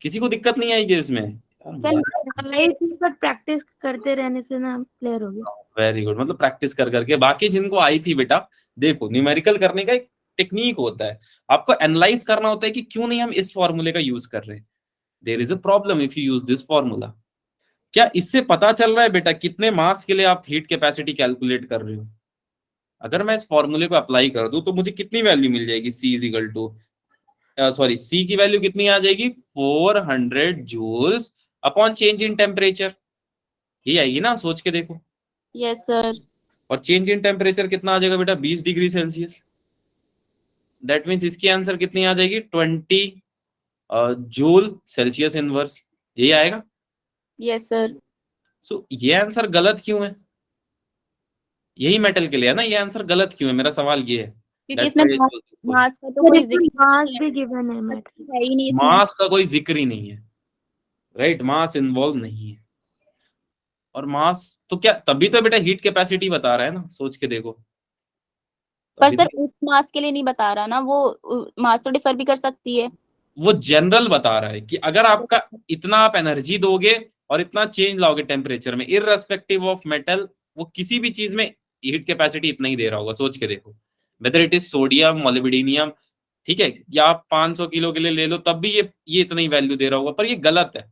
किसी को दिक्कत नहीं आएगी इसमें? बट प्रैक्टिस करते रहने से ना क्लियर हो गया। वेरी गुड, मतलब प्रैक्टिस कर करके। बाकी जिनको आई थी बेटा, देखो न्यूमेरिकल करने का एक टेक्निक होता है, आपको एनालाइज करना होता है कि क्यों नहीं हम इस फॉर्मूले का यूज कर रहे हैं। There is a problem if you use this formula. क्या इससे पता चल रहा है बेटा कितने मास के लिए आप हीट कैपेसिटी कैलकुलेट कर रहे हो? अगर मैं इस फॉर्मूले को अप्लाई कर दूं तो मुझे कितनी वैल्यू मिल जाएगी, C is equal to, sorry, C की वैल्यू कितनी आ जाएगी, 400 joules upon change in temperature, ये आएगी ना, सोच के देखो। Yes sir. और चेंज इन टेम्परेचर कितना आ जाएगा बेटा, 20 डिग्री सेल्सियस। दैट मीन्स इसकी आंसर कितनी आ जाएगी, 20 जूल सेल्सियस इनवर्स, यही आएगा। Yes sir. सो ये आंसर गलत क्यों है? यही मेटल के लिए है ना, ये आंसर गलत क्यों है, मेरा सवाल ये है। क्योंकि इसमें मास का तो कोई जिक्र मास भी गिवन है मेटल। है ही नहीं इसमें। मास का कोई जिक्र ही नहीं है, राइट, मास इन्वॉल्व नहीं है। और मास तो क्या, तभी तो बेटा हीट कैपेसिटी बता रहा है ना, सोच के देखो। पर तभी सर तो, उस मास के लिए नहीं बता रहा ना, वो मास तो डिफर भी कर सकती है। वो जनरल बता रहा है कि अगर आपका इतना आप एनर्जी दोगे और इतना चेंज लाओगे टेम्परेचर में, इररेस्पेक्टिव ऑफ मेटल, वो किसी भी चीज में हीट कैपेसिटी इतना ही दे रहा होगा, सोच के देखो। वेदर इट इज सोडियम, मोलिब्डेनियम, ठीक है, या आप 500 किलो के लिए ले लो तब भी ये इतना ही वैल्यू दे रहा होगा, पर ये गलत है।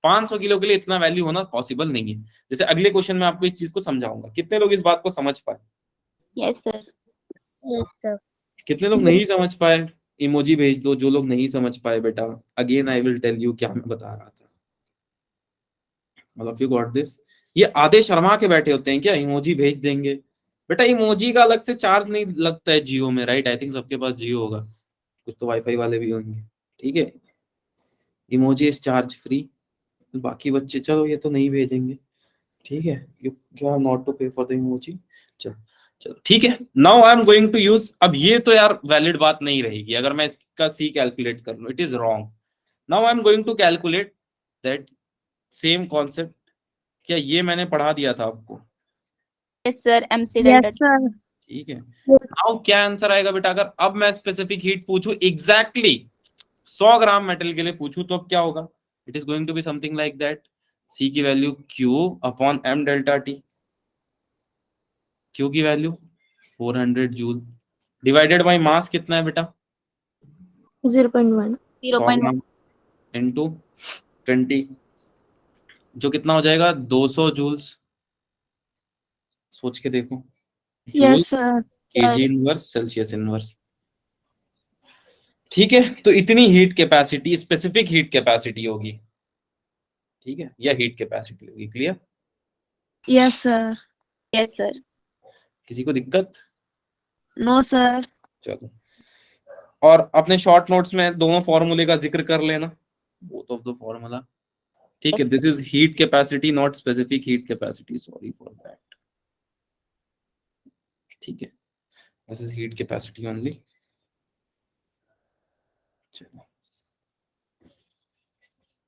500 किलो के लिए इतना वैल्यू होना पॉसिबल नहीं है। जैसे अगले क्वेश्चन में आपको इस चीज को समझाऊंगा। कितने लोग इस बात को समझ पाए? Yes sir. Yes sir. कितने लोग नहीं समझ पाए? इमोजी भेज दो जो लोग नहीं समझ पाए बेटा। Again I will tell you क्या मैं बता रहा था। All of you got this? ये आधे शर्मा के बैठे होते हैं क्या, इमोजी भेज देंगे? बेटा इमोजी का अलग से चार्ज नहीं लगता है जियो में, राइट? आई थिंक सबके पास जियो होगा, कुछ तो वाईफाई वाले भी होंगे, ठीक है। Emoji is charge free. बाकी बच्चे चलो ये तो नहीं भेजेंगे, ठीक है, you have not to pay for the emoji. चलो चलो ठीक है, now I am going to use, अब ये तो यार वैलिड बात नहीं रहेगी अगर मैं इसका सी कैलकुलेट कर लूं, it is wrong. Now I am going to calculate that same concept. क्या ये मैंने पढ़ा दिया था आपको? Yes sir, MC delta. Yes sir. ठीक है, नाउ क्या आंसर आएगा बेटा, अगर अब मैं स्पेसिफिक हीट पूछूं एग्जैक्टली 100 ग्राम मेटल के लिए पूछूं तो अब क्या होगा? It is going to be something like that, c की value Q upon m delta t. Q की value 400 joule divided by mass कितना है बेटा, 0.1। 0.1। 100 इंटू 20, जो कितना हो जाएगा 200 जूल्स। सोच के देखो, joule yes sir. KG inverse Celsius inverse. ठीक है, तो इतनी heat capacity, specific heat capacity होगी, ठीक है, या हीट कैपेसिटी होगी। Clear? Yes sir. Yes sir. किसी को दिक्कत? No sir. चलो, और अपने शॉर्ट नोट्स में दोनों फॉर्मूले का जिक्र कर लेना, बोथ ऑफ द फॉर्मूला। ठीक है, this is heat capacity not specific heat capacity, sorry for that. ठीक है, this is heat capacity only. चलो,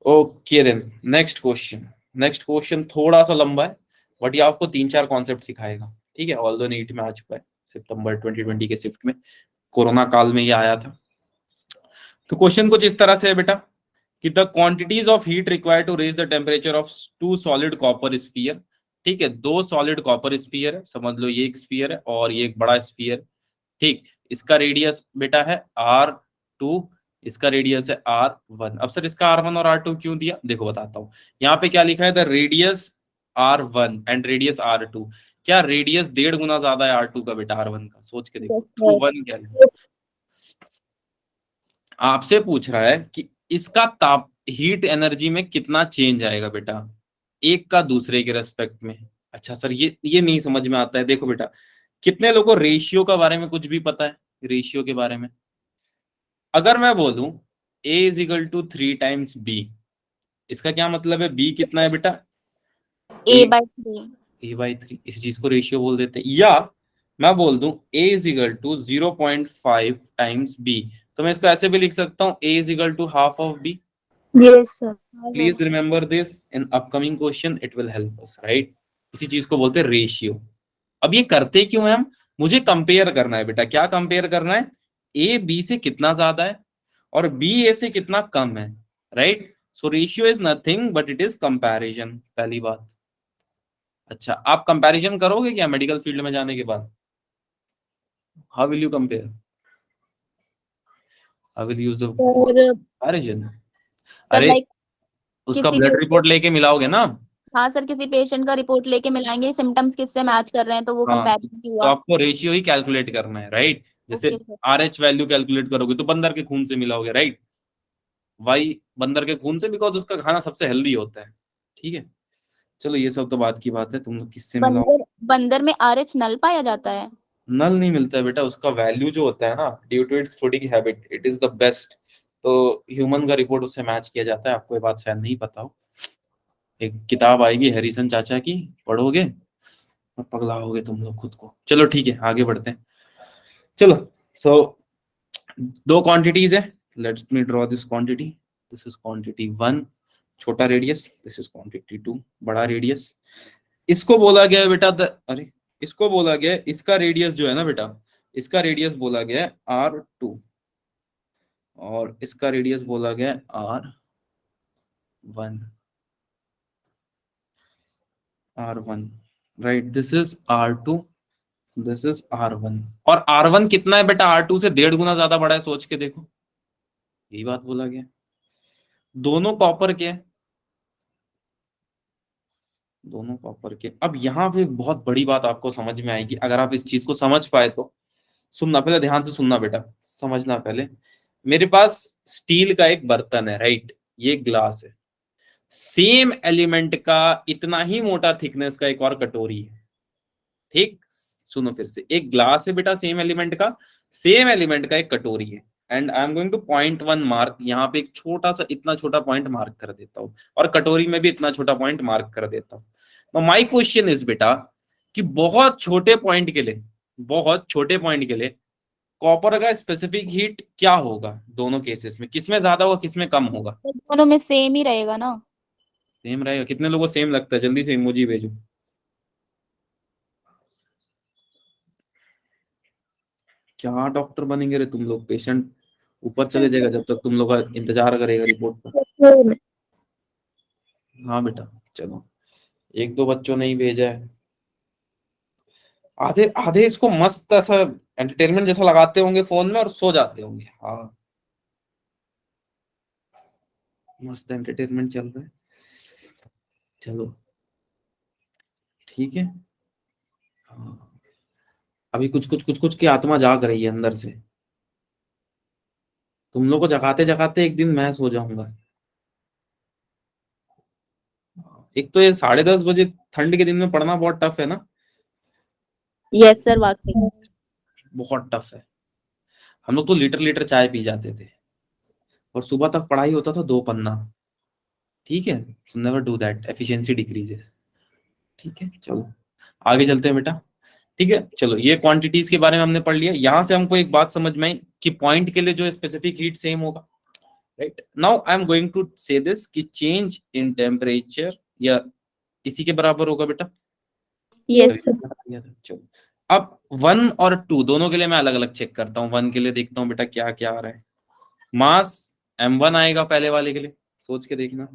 okay then next question. Next question थोड़ा सा लंबा है, बट ये आपको 3-4 कॉन्सेप्ट सिखाएगा। ठीक है, ऑल द नीट में आ चुका है सितंबर 2020 के शिफ्ट में, कोरोना काल में ये आया था। तो क्वेश्चन कुछ इस तरह से है बेटा कि the quantities of heat required to raise the temperature of 2 solid copper sphere. ठीक है, 2 सॉलिड कॉपर स्फीयर है, समझ लो ये एक स्फीयर है और ये एक बड़ा स्फीयर। ठीक, इसका रेडियस बेटा है R2, इसका रेडियस है R1। अब सर इसका R1 और R2 क्यों दिया, देखो बताता हूं। यहाँ पे क्या लिखा है, the radius R1 and radius R2। क्या रेडियस 1.5 गुना ज्यादा है R2 का बेटा R1 का? सोच के देखो। Yes, sir. 1 क्या है, आपसे पूछ रहा है कि इसका ताप हीट एनर्जी में कितना चेंज आएगा बेटा एक का दूसरे के रेस्पेक्ट में। अच्छा सर ये नहीं समझ में आता है। देखो बेटा, कितने लोगों को रेशियो के बारे में कुछ भी पता है? रेशियो के बारे में अगर मैं बोलूं A is equal to 3 times B, इसका क्या मतलब है? B कितना है बेटा? A/3। A/3, इस चीज को रेशियो बोल देते हैं। या मैं बोल दूं A is equal to 0.5 times B, तो मैं इसको ऐसे भी लिख सकता हूं A is equal to half of B। Yes sir. Please remember this in upcoming question, it will help us, right? इसी चीज को बोलते हैं रेशियो। अब ये करते क्यों है हम? मुझे कंपेयर करना है बेटा। क्या कंपेयर करना है? ए बी से कितना ज्यादा है और बी ए से कितना कम है, right? So ratio is nothing but it is comparison, पहली बात। अच्छा, आप कंपैरिजन करोगे क्या मेडिकल फील्ड में जाने के बाद? How will you compare? How will use the और कंपैरिजन? सर अरे लाइक उसका किसी ब्लड रिपोर्ट लेके मिलाओगे ना। हाँ सर, किसी पेशेंट का रिपोर्ट लेके मिलाएंगे, सिम्टम्स किससे मैच कर रहे हैं, तो वो हाँ, कंपैरिजन की तो हुआ। आपको रेशियो ही कैलकुलेट करना है, राइट? जैसे okay sir. RH value calculate करोगे तो बंदर के खून से मिलाओगे, राइट? वाई बंदर के खून से, बिकॉज उसका खाना सबसे हेल्दी होता है। ठीक है, चलो ये सब तो बात की बात है, तुम लोग किससे मिलाओ। बंदर बंदर में RH नल पाया जाता है? नल नहीं मिलता है बेटा, उसका वैल्यू जो होता है ना, due to its fooding habit it is the best. तो ह्यूमन का रिपोर्ट उससे मैच किया जाता है, आपको ये बात शायद नहीं पता हो। एक किताब आएगी हैरिसन चाचा की, पढ़ोगे और पगला होगे तुम लोग खुद को। चलो ठीक है, आगे बढ़ते हैं। चलो, सो दो क्वांटिटीज है, let's me draw this quantity. This is quantity 1, छोटा रेडियस, दिस इज क्वांटिटी 2, बड़ा रेडियस। इसको बोला गया है बेटा अरे इसको बोला गया है, इसका रेडियस जो है ना बेटा, इसका रेडियस बोला गया है R2 और इसका रेडियस बोला गया है R1। R1, right? This is R2, this is R1। और R1 कितना है बेटा? R2 से 1.5 गुना ज्यादा बड़ा है, सोच के देखो। यही बात बोला गया, दोनों कॉपर के हैं, दोनों कॉपर के। अब यहाँ पे एक बहुत बड़ी बात आपको समझ में आएगी अगर आप इस चीज को समझ पाए तो। सुनना, पहले ध्यान से सुनना बेटा, समझना पहले। मेरे पास स्टील का एक बर्तन है, राइट? ये ग्लास है, सेम एलिमेंट का इतना ही मोटा थिकनेस का एक और कटोरी है। ठीक, सुनो फिर से, एक ग्लास है बेटा सेम एलिमेंट का, सेम एलिमेंट का एक कटोरी है, and I am going two point one mark. यहाँ पे एक छोटा सा, इतना छोटा पॉइंट मार्क कर देता हूँ, और कटोरी में भी इतना छोटा पॉइंट मार्क कर देता हूँ। तो माई क्वेश्चन इज बेटा कि बहुत छोटे पॉइंट के लिए, बहुत छोटे पॉइंट के लिए कॉपर का स्पेसिफिक हीट क्या होगा दोनों केसेस में? किसमें ज्यादा होगा, किसमें कम होगा? तो दोनों में सेम ही रहेगा ना? सेम रहेगा। कितने लोगों को सेम लगता है? जल्दी से इमोजी भेजो। क्या डॉक्टर बनेंगे रे तुम लोग? पेशेंट ऊपर चले जाएगा जब तक तुम लोग का इंतजार करेगा रिपोर्ट का। हाँ बेटा, चलो, एक दो बच्चों ने ही भेजा है। आधे आधे इसको मस्त ऐसा एंटरटेनमेंट जैसा लगाते होंगे फोन में और सो जाते होंगे। हाँ, मस्त एंटरटेनमेंट चल रहा है। चलो ठीक है। हाँ, अभी कुछ कुछ की आत्मा जाग रही है अंदर से। तुम लोग को जगाते जगाते एक दिन मैं सो जाऊंगा। एक तो ये 10:30 बजे ठंड के दिन में पढ़ना बहुत टफ है ना, यस सर, वाकई। बहुत टफ है। हम लोग तो लीटर लीटर चाय पी जाते थे और सुबह तक पढ़ाई होता था 2 पन्ना। ठीक है, so never do that, efficiency decreases. ठीक है, चलो आगे चलते हैं बेटा। ठीक है, चलो ये क्वांटिटीज के बारे में हमने पढ़ लिया। यहां से हमको एक बात समझ में आई कि पॉइंट के लिए जो स्पेसिफिक हीट सेम होगा। Right now I am going to say this कि चेंज इन टेम्परेचर या इसी के बराबर होगा बेटा। Yes sir. चलो अब 1 और 2 दोनों के लिए मैं अलग अलग चेक करता हूँ। 1 के लिए देखता हूँ बेटा क्या क्या आ रहा है। मास m1 आएगा पहले वाले के लिए, सोच के देखना।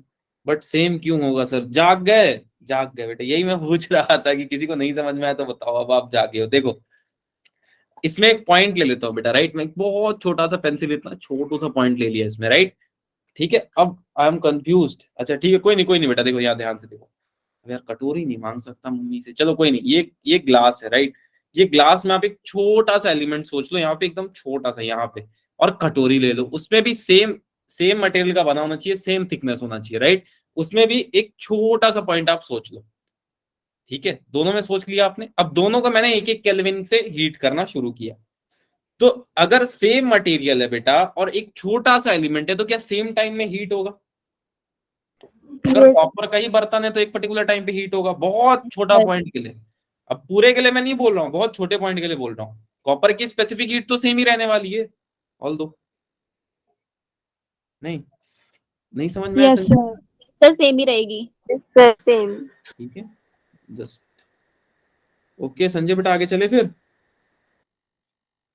बट सेम क्यों होगा सर? जाग गए? जाग गए बेटा, यही मैं पूछ रहा था कि किसी को नहीं समझ में आया तो बताओ। अब आप जागे हो। देखो इसमें एक पॉइंट ले लेता हूँ बेटा। राइट, मैं एक बहुत छोटा सा पेंसिल, इतना छोटा सा पॉइंट ले लिया इसमें। राइट, ठीक है। अब आई एम कंफ्यूज्ड। अच्छा ठीक है, कोई नहीं बेटा। देखो यहाँ ध्यान से देखो। अब यार कटोरी नहीं मांग सकता मम्मी से, चलो कोई नहीं। ये ग्लास है। राइट, ये ग्लास में आप एक छोटा सा एलिमेंट सोच लो, यहाँ पे एकदम छोटा सा यहाँ पे, और कटोरी ले लो। उसमें भी सेम सेम मटेरियल का बना होना चाहिए, सेम थिकनेस होना चाहिए। राइट, उसमें भी एक छोटा सा पॉइंट आप सोच लो। ठीक है, दोनों में सोच लिया आपने। अब दोनों का मैंने एक एक केल्विन से हीट करना शुरू किया। तो अगर सेम मटेरियल है बेटा और एक छोटा सा एलिमेंट है तो क्या सेम टाइम में हीट होगा? अगर Yes. कॉपर का ही बर्तन है तो एक पर्टिकुलर टाइम पे हीट होगा, बहुत छोटा पॉइंट के लिए। अब पूरे के लिए मैं नहीं बोल रहा हूँ, बहुत छोटे पॉइंट के लिए बोल रहा हूँ। कॉपर की स्पेसिफिक हीट तो सेम ही रहने वाली है। ऑल दो नहीं, नहीं समझ में आया yes sir? Sir. Sir same ही रहेगी। Sir, same. ठीक है, जस्ट ओके संजय बेटा, आगे चले फिर।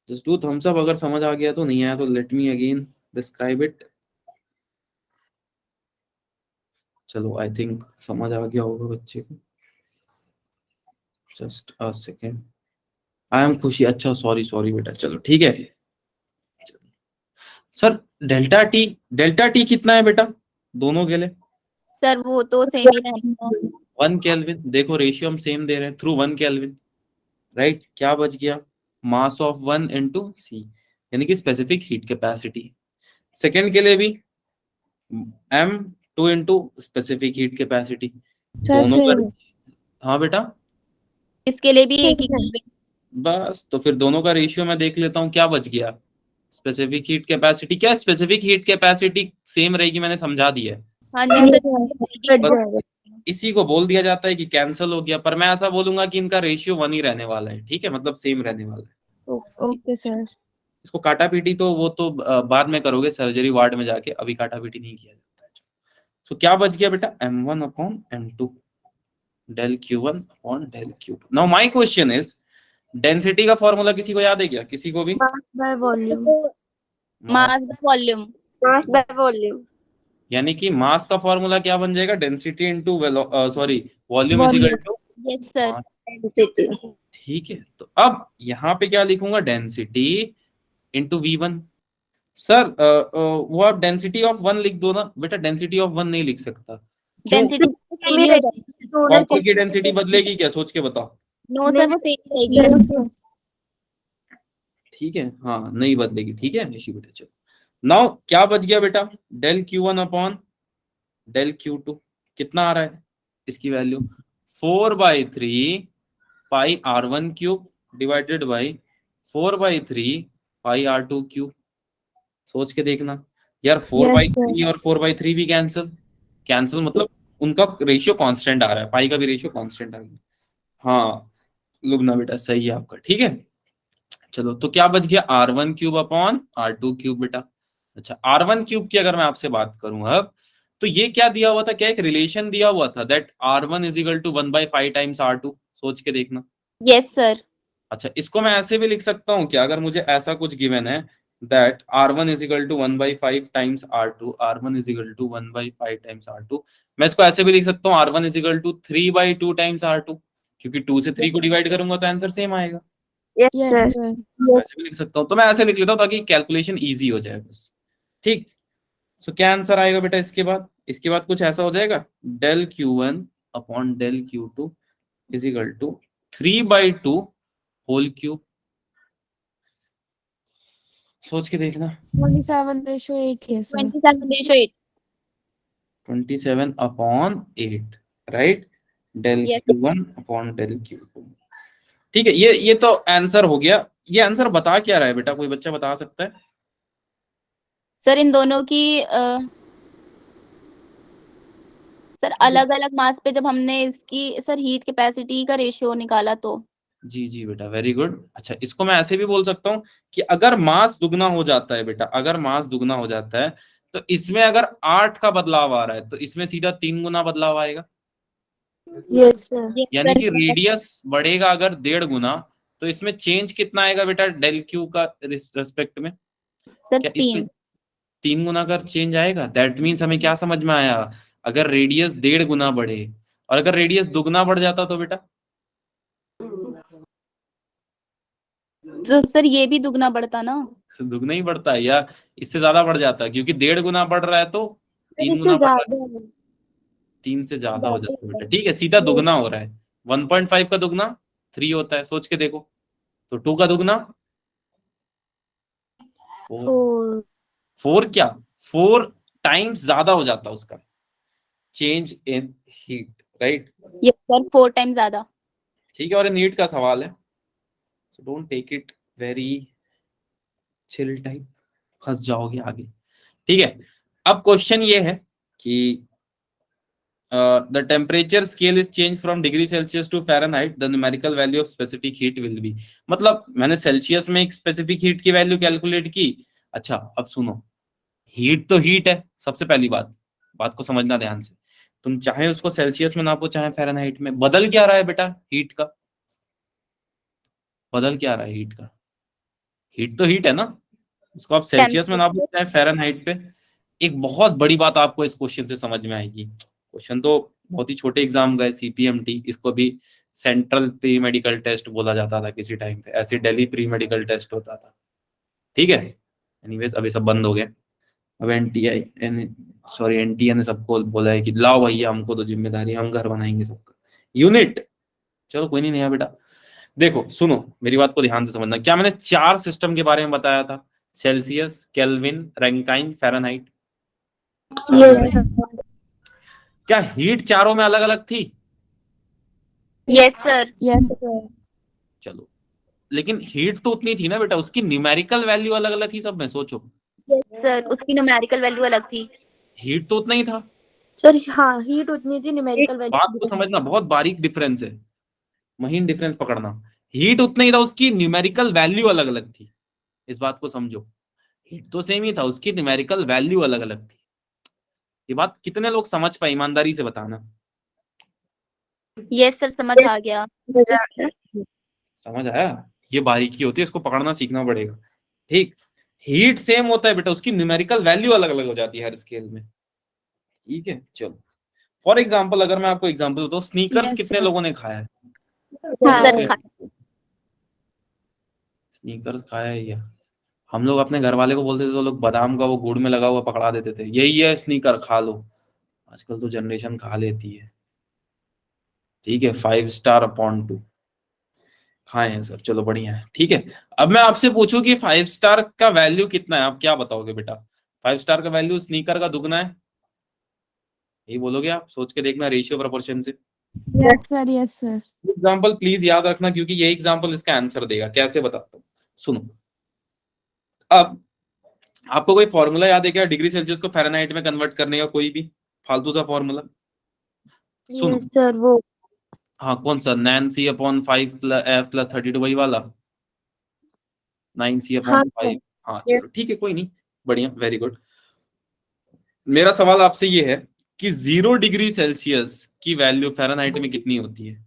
जस्ट डू थम्स अप अगर समझ आ गया तो, नहीं आया तो let me again describe it. चलो आई थिंक समझ आ गया होगा बच्चे को। Just a second. I am खुशी। अच्छा सॉरी सॉरी बेटा, चलो ठीक है। सर डेल्टा टी कितना है बेटा दोनों के लिए? सर वो तो सेम ही रहेगा। 1 केल्विन। देखो रेशियो हम सेम दे रहे हैं थ्रू 1 केल्विन। राइट, क्या बच गया? मास ऑफ 1 इंटू सी, यानी कि स्पेसिफिक हीट कैपेसिटी। सेकेंड के लिए भी m2 into specific heat capacity. Sir दोनों का, सेम। हाँ बेटा, इसके लिए भी एक ही केल्विन। बस तो फिर दोनों का रेशियो मैं देख लेता हूँ क्या बच गया। स्पेसिफिक हीट कैपेसिटी, क्या स्पेसिफिक हीट कैपेसिटी सेम रहेगी? मैंने समझा दिया है। हाँ जी यस सर, सर। बस इसी को बोल दिया जाता है कि कैंसिल हो गया, पर मैं ऐसा बोलूंगा कि इनका रेशियो 1 ही रहने वाला है। ठीक है, मतलब सेम रहने वाला है। Okay sir. इसको काटा पीटी तो वो तो बाद में करोगे सर्जरी वार्ड में जाके, अभी काटा पीटी नहीं किया जाता है। सो क्या बच गया बेटा? m1 upon m2 del q1 upon del q2। Now my question is, density का फॉर्मूला किसी को याद है क्या? किसी को भी? Mass by volume. Mass by volume. Mass by volume. यानी कि मास का फॉर्मूला क्या बन जाएगा? Density into sorry volume is equal volume. Two yes sir. Mass. Density. ठीक है, तो अब यहाँ पे क्या लिखूंगा? Density into V1। सर वो आप डेंसिटी ऑफ 1 लिख दो ना बेटा। डेंसिटी ऑफ 1 नहीं लिख सकता, क्यों? डेंसिटी सेम ही हो जाएगी। कॉपर की डेंसिटी बदलेगी क्या? सोच के बताओ। नो सर, वो सेम ही रहेगी। ठीक है, हाँ नहीं बदलेगी। ठीक है निशी बेटा, चलो नाउ क्या बच गया बेटा? Del q1 upon del q2। कितना आ रहा है इसकी value? 4/3 pi r1 cube divided by 4/3 pi r2 cube. सोच के देखना यार, four yes by sir. Three और 4/3 भी कैंसिल। कैंसिल मतलब उनका रेशियो कांस्टेंट आ रहा है, पाई का भी रेशियो कांस्टेंट आ गया। हाँ लुगना बेटा सही है आपका। ठीक है, चलो तो क्या बच गया? r1 cube upon r2 cube बेटा। अच्छा r1 क्यूब की अगर मैं आपसे बात करूं अब, तो ये क्या दिया हुआ था? क्या एक रिलेशन दिया हुआ था that r1 is equal to 1/5 times r2। सोच के देखना। यस सर। अच्छा इसको मैं ऐसे भी लिख सकता हूँ क्या? अगर मुझे ऐसा कुछ गिवन है that r1 is equal to 1/5 times r2, r1 is equal to 1/5 times r2, मैं इसको ऐसे भी लिख सकता हूँ r1 is equal to 3/2 times r2, क्योंकि 2 से 3 को डिवाइड करूंगा तो आंसर सेम आएगा। Yes, yes sir. सर। इसको ऐसे भी लिख सकता हूँ, तो मैं ऐसे लिख लेता हूँ ताकि कैलकुलेशन इजी हो जाए बस। ठीक, सो क्या आंसर आएगा बेटा इसके बाद? इसके बाद कुछ ऐसा हो जाएगा, del q1 upon del q2 is equal to 3/2 whole cube. सोच के देखना। 27:8 है sir. 27/8। 27/8, right. Del Yes. Q1 upon del Q2। ठीक है, ये तो आंसर हो गया। ये आंसर बता क्या रहा है बेटा, कोई बच्चा बता सकता है? सर इन दोनों की सर अलग अलग मास पे जब हमने इसकी सर हीट कैपेसिटी का रेशियो निकाला तो। जी जी बेटा, वेरी गुड। अच्छा, इसको मैं ऐसे भी बोल सकता हूँ कि अगर मास दुगना हो जाता है बेटा, अगर मास दुगना हो जाता है तो इसमें अगर 8 का बदलाव आ रहा है तो इसमें सीधा 3 गुना बदलाव आएगा। Yes sir. Yes, यानी sir. कि रेडियस बढ़ेगा अगर 1.5 गुना, तो इसमें चेंज कितना आएगा बेटा डेल क्यू का रिस्पेक्ट में? सर क्या 3। इसमें 3 गुना का चेंज आएगा? दैट मीन्स हमें क्या समझ में आया, अगर रेडियस 1.5 गुना बढ़े और अगर रेडियस दुगना बढ़ जाता तो बेटा? तो सर ये भी दुगना बढ़ता ना। तो दुगना ही बढ़ता है या इससे ज्यादा बढ़ जाता है? क्योंकि 1.5 गुना बढ़ रहा है तो सर 3 इससे गुना बढ़ रहा है, ज्यादा है। 3 से ज्यादा हो जाता है ज्यादा बेटा। ठीक है, सीधा दुगना हो रहा है। 1.5 का दुगना 3 होता है, सोच के देखो। तो 2 का दुगना 4। फोर। 4 क्या, 4 टाइम्स ज्यादा हो जाता है उसका चेंज इन हीट, राइट। ये सर 4 टाइम ज्यादा। ठीक है, और ये नीट का सवाल है, so don't take it very chill type, फंस जाओगे आगे। ठीक है, अब क्वेश्चन ये है कि the temperature scale is changed from degree Celsius to Fahrenheit, the numerical value of specific heat will be। मतलब मैंने सेल्सियस में एक स्पेसिफिक हीट की वैल्यू कैलकुलेट की। अच्छा, अब सुनो, हीट तो हीट है, सबसे पहली बात को समझना ध्यान से। तुम चाहे उसको सेल्सियस में नापो चाहे फ़ारेनहाइट में, बदल क्या रहा है बेटा हीट का? बदल क्या रहा है हीट का? हीट तो हीट है ना, उसको आप सेल्सियस में नापो टेम्परेचर। चाहे फ़ारेनहाइट पे। एक बहुत बड़ी बात आपको इस क्वेश्चन से समझ में आएगी। क्वेश्चन तो बहुत ही छोटे एग्जाम गए, सीपीएमटी, इसको भी सेंट्रल प्री मेडिकल टेस्ट बोला जाता था किसी टाइम पे, ऐसे दिल्ली प्री मेडिकल टेस्ट होता था। ठीक है, एनीवेज अभी सब बंद हो गए। अब एनटीआई सॉरी एनटीए ने सबको बोला है कि लाओ भैया, हमको तो जिम्मेदारी है, हम घर बनाएंगे सबका यूनिट। चलो कोई नहीं, नया बेटा। देखो सुनो, मेरी बात को ध्यान से समझना। क्या मैंने 4 सिस्टम के बारे में बताया था? Celsius, kelvin, Rankine, Fahrenheit. Yes sir. क्या हीट चारों में अलग अलग थी? Yes sir. Yes sir. चलो, लेकिन हीट तो उतनी थी ना बेटा, उसकी न्यूमेरिकल वैल्यू अलग अलग थी सब में, सोचो। यस सर, उसकी न्यूमेरिकल वैल्यू अलग थी। हीट तो उतना ही था। सर हाँ हीट उतनी थी, एक न्यूमेरिकल बात को वैल्यू। समझना, बहुत बारीक डिफरेंस है, महीन डिफरेंस पकड़ना। हीट उतना ही था, उसकी न्यूमेरिकल वैल्यू अलग अलग थी। इस बात को समझो, हीट तो सेम ही था, उसकी न्यूमेरिकल वैल्यू अलग अलग थी। ये बात कितने लोग समझ पाए, ईमानदारी से बताना। यस सर, समझ आ गया। समझ आया? ये बारीकी होती है, इसको पकड़ना सीखना पड़ेगा। ठीक, हीट सेम होता है बेटा, उसकी न्यूमेरिकल वैल्यू अलग अलग हो जाती है हर स्केल में। ठीक है, चलो फॉर एग्जाम्पल अगर मैं आपको एग्जाम्पल दूं, स्नीकर्स यस कितने सर। लोगों ने खाया है? हाँ चलो सर, फिर, स्नीकर्स खाया है या? हम लोग अपने घर वाले को बोलते थे तो लोग बादाम का वो गुड़ में लगा हुआ पकड़ा देते थे, यही है स्नीकर, खा लो। आजकल तो जनरेशन खा लेती है। ठीक है, 5 स्टार अपॉन 2 खाए हैं सर, चलो बढ़िया है। ठीक है, अब मैं आपसे पूछूं कि 5 स्टार का वैल्यू कितना है, आप क्या बताओगे बेटा? 5 स्टार का वैल्यू स्नीकर का दुगना है, यही बोलोगे आप? सोच के देखना रेशियो प्रोपोर्शन से। Yes sir. Yes sir. Example please याद रखना, क्योंकि ये एग्जाम्पल इसका आंसर देगा। कैसे बताता हूँ, सुनो। अब आपको कोई फॉर्मूला याद है क्या डिग्री सेल्सियस को फ़ारेनहाइट में कन्वर्ट करने का? कोई भी फालतू सा फॉर्मूला सुनो। यस सर वो। हाँ, कौन सा? 9c अपॉन 5 f प्लस 32, वही वाला 9c अपॉन हाँ 5। सर। हाँ चलो ठीक है, कोई नहीं, बढ़िया, वेरी गुड। मेरा सवाल आपसे ये है कि 0 डिग्री सेल्सियस की वैल्यू फ़ारेनहाइट में कितनी होती है?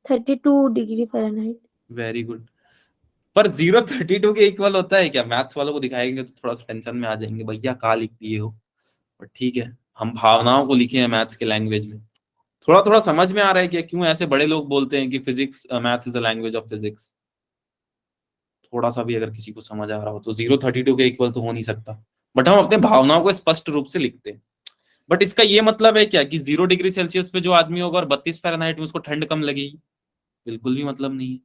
32 डिग्री फ़ारेनहाइट। Very good. पर 0 32 के इक्वल होता है क्या? मैथ्स वालों को दिखाएंगे तो थोड़ा सा टेंशन में आ जाएंगे, भैया कहाँ लिख दिए हो। पर ठीक है, हम भावनाओं को लिखे हैं मैथ्स के लैंग्वेज में। थोड़ा थोड़ा समझ में आ रहा है कि क्यों ऐसे बड़े लोग बोलते हैं कि physics, maths is the language of physics. थोड़ा सा भी अगर किसी को समझ आ रहा हो तो 0 32 के इक्वल तो हो नहीं सकता, बट हम अपने भावनाओं को स्पष्ट रूप से लिखते हैं। बट इसका ये मतलब है क्या कि 0 डिग्री सेल्सियस पे जो आदमी होगा और 32 फ़ारेनहाइट में उसको ठंड कम लगेगी? बिल्कुल भी मतलब नहीं है।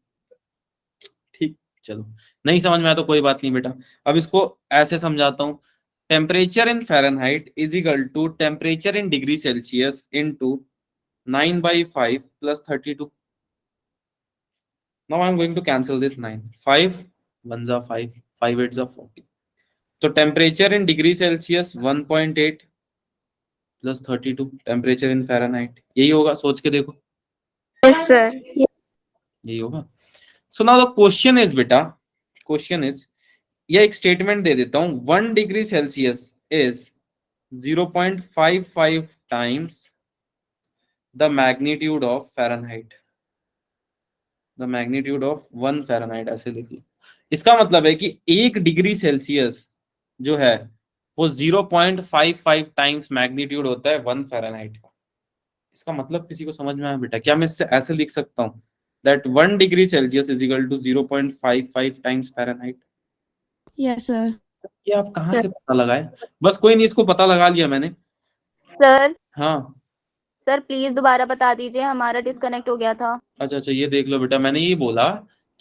ठीक, चलो नहीं समझ में आया तो कोई बात नहीं बेटा। अब इसको ऐसे समझाता हूँ, temperature in Fahrenheit is equal to temperature in degree Celsius into 9/5 plus 32. Now I'm going to cancel this 9. 5 1 जा 5, 5 8 जा 40. तो temperature in degree Celsius 1.8 plus 32 temperature in Fahrenheit, यही होगा, सोच के देखो यस सर। यही होगा। So now the question is बेटा, क्वेश्चन इज, ये एक स्टेटमेंट दे देता हूं, 1 degree Celsius is 0.55 times the magnitude of Fahrenheit, the magnitude of 1 Fahrenheit, ऐसे लिख लो। इसका मतलब है कि 1 डिग्री सेल्सियस जो है वो 0.55 टाइम्स मैग्नीट्यूड होता है 1 फ़ारेनहाइट का। इसका मतलब किसी को समझ में आया बेटा? क्या मैं इससे ऐसे लिख सकता हूँ that 1 degree Celsius is equal to 0.55 times Fahrenheit? Yes sir. ये आप कहाँ से पता लगाए? बस कोई नहीं, इसको पता लगा लिया मैंने। सर हाँ सर प्लीज दोबारा बता दीजिए, हमारा डिस्कनेक्ट हो गया था। अच्छा, ये देख लो बेटा, मैंने ये बोला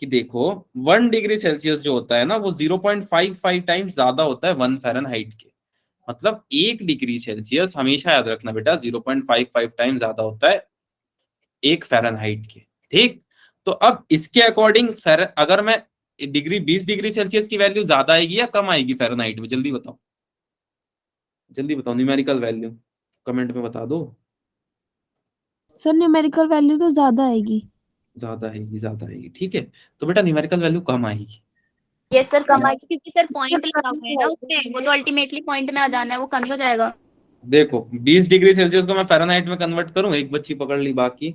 कि देखो 1 डिग्री सेल्सियस जो होता है ना वो 0.55 टाइम्स ज्यादा होता है 1 फ़ारेनहाइट के। मतलब 1 डिग्री सेल्सियस, हमेशा याद रखना बेटा, 0.55 टाइम्स ज्यादा होता है 1 फ़ारेनहाइट के। ठीक, तो अब इसके अकॉर्डिंग अगर मैं डिग्री 20 डिग्री सेल्सियस की वैल्यू ज्यादा आएगी या कम आएगी फ़ारेनहाइट में? जल्दी बताओ, जल्दी बताओ, न्यूमेरिकल वैल्यू कमेंट में बता दो। सर न्यूमेरिकल वैल्यू तो ज्यादा आएगी। ज्यादा आएगी, ज्यादा आएगी, ठीक है। तो बेटा न्यूमेरिकल वैल्यू कम आएगी। यस सर कम आएगी, क्योंकि सर पॉइंट लगा हुआ है ना उसमें, वो तो अल्टीमेटली पॉइंट में आ जाना है, वो कम ही हो जाएगा। देखो 20 डिग्री सेल्सियस को मैं फ़ारेनहाइट में कन्वर्ट करूं, एक बच्ची पकड़ ली, बाकी